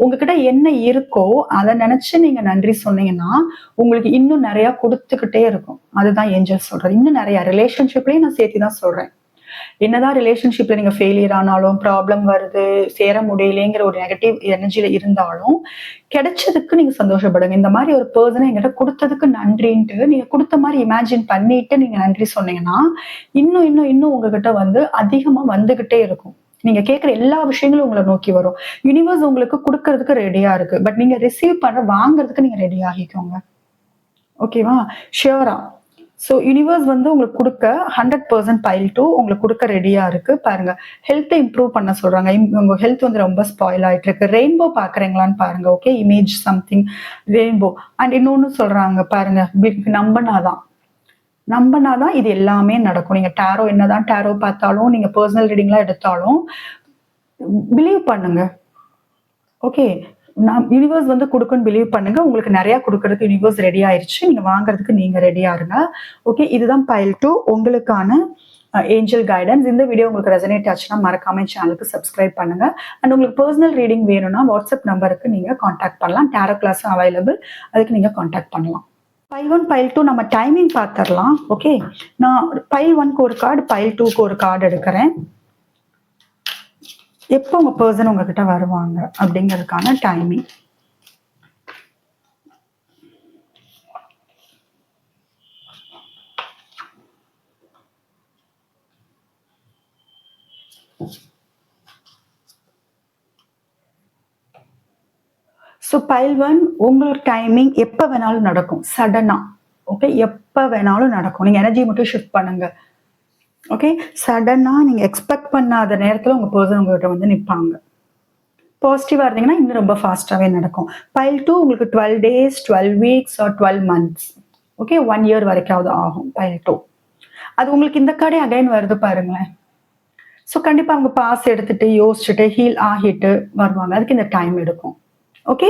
உங்ககிட்ட என்ன இருக்கோ அதை நினைச்சு நீங்க நன்றி சொன்னீங்கன்னா உங்களுக்கு இன்னும் நிறைய கொடுத்துக்கிட்டே இருக்கும். அதுதான் ஏஞ்சல் சொல்றது. இன்னும் நிறைய ரிலேஷன்ஷிப்லயும் நான் சேர்த்து தான் சொல்றேன். என்னதான் ரிலேஷன்ஷிப்ல நீங்க ஃபெயிலியர் ஆனாலும், ப்ராப்ளம் வருது, சேர முடியலைங்கிற ஒரு நெகட்டிவ் எனர்ஜில இருந்தாலும் கிடைச்சதுக்கு நீங்க சந்தோஷப்படுங்க. இந்த மாதிரி ஒரு பர்சனை என்கிட்ட கொடுத்ததுக்கு நன்றின்ட்டு நீங்க கொடுத்த மாதிரி இமேஜின் பண்ணிட்டு நீங்க நன்றி சொன்னீங்கன்னா இன்னும் இன்னும் இன்னும் உங்ககிட்ட வந்து அதிகமா வந்துகிட்டே இருக்கும். நீங்க கேட்கிற எல்லா விஷயங்களும் உங்களை நோக்கி வரும். யூனிவர்ஸ் உங்களுக்கு கொடுக்கறதுக்கு ரெடியா இருக்கு. பட் நீங்க ரிசீவ் வாங்குறதுக்கு நீங்க ரெடி ஆகிக்கோங்க. ஓகேவா? ஷியோரா. ஸோ யூனிவர்ஸ் வந்து உங்களுக்கு கொடுக்க 100% பைல் 2 உங்களுக்கு கொடுக்க ரெடியா இருக்கு. பாருங்க, ஹெல்த்தை இம்ப்ரூவ் பண்ண சொல்றாங்க. உங்க ஹெல்த் வந்து ரொம்ப ஸ்பாயில் ஆயிட்டு இருக்கு. ரெயின்போ பாக்குறீங்களான்னு பாருங்க. Okay, image something rainbow. And இன்னொன்னு சொல்றாங்க பாருங்க, நம்பினாதான் இது எல்லாமே நடக்கும். நீங்க டேரோ என்னதான் டேரோ பார்த்தாலும், நீங்க பர்சனல் ரீடிங்லாம் எடுத்தாலும் பிலீவ் பண்ணுங்க. ஓகே, யூனிவர்ஸ் வந்து கொடுக்குன்னு பிலீவ் பண்ணுங்க. உங்களுக்கு நிறைய கொடுக்கறதுக்கு யூனிவர்ஸ் ரெடி ஆயிருச்சு. நீங்க வாங்குறதுக்கு நீங்க ரெடியா இருங்க. ஓகே, இதுதான் பைல் 2 உங்களுக்கான ஏஞ்சல் கைடன்ஸ். இந்த வீடியோ உங்களுக்கு ரெசனேட் ஆச்சுன்னா மறக்காம சேனலுக்கு சப்ஸ்கிரைப் பண்ணுங்க. அண்ட் உங்களுக்கு பர்சனல் ரீடிங் வேணும்னா வாட்ஸ்அப் நம்பருக்கு நீங்க கான்டாக்ட் பண்ணலாம். டேரோ கிளாஸும் அவைலபிள், அதுக்கு நீங்க கான்டாக்ட் பண்ணலாம். பைல் 1 பைல் 2 நம்ம டைமிங் பார்த்துடலாம். ஓகே, நான் பைல் 1க்கு ஒரு கார்டு, பைல் 2க்கு ஒரு கார்டு எடுக்கிறேன். எப்போ உங்க பர்சன் உங்ககிட்ட வருவாங்க அப்படிங்கிறதுக்கான டைமிங். ஸோ பைல் 1 உங்களோட டைமிங் எப்போ வேணாலும் நடக்கும், சடனா. ஓகே, எப்போ வேணாலும் நடக்கும். நீங்க எனர்ஜி மட்டும் ஷிஃப்ட் பண்ணுங்க. ஓகே, சடனா நீங்க எக்ஸ்பெக்ட் பண்ணாத நேரத்துல உங்க பர்சன் உங்ககிட்ட வந்து நிற்பாங்க. பாசிட்டிவா இருந்தீங்கன்னா இன்னும் ரொம்ப ஃபாஸ்டாவே நடக்கும். பைல் 2 உங்களுக்கு 12 days, 12 weeks or 12 months. Okay, 1 year வரைக்காவது ஆகும் பைல் 2. அது உங்களுக்கு இந்த கார்டே அகைன் வருது பாருங்களேன். ஸோ கண்டிப்பா அவங்க பாஸ் எடுத்துட்டு யோசிச்சுட்டு ஹீல் ஆகிட்டு வருவாங்க. அதுக்கு இந்த டைம் எடுக்கும். ஓகே,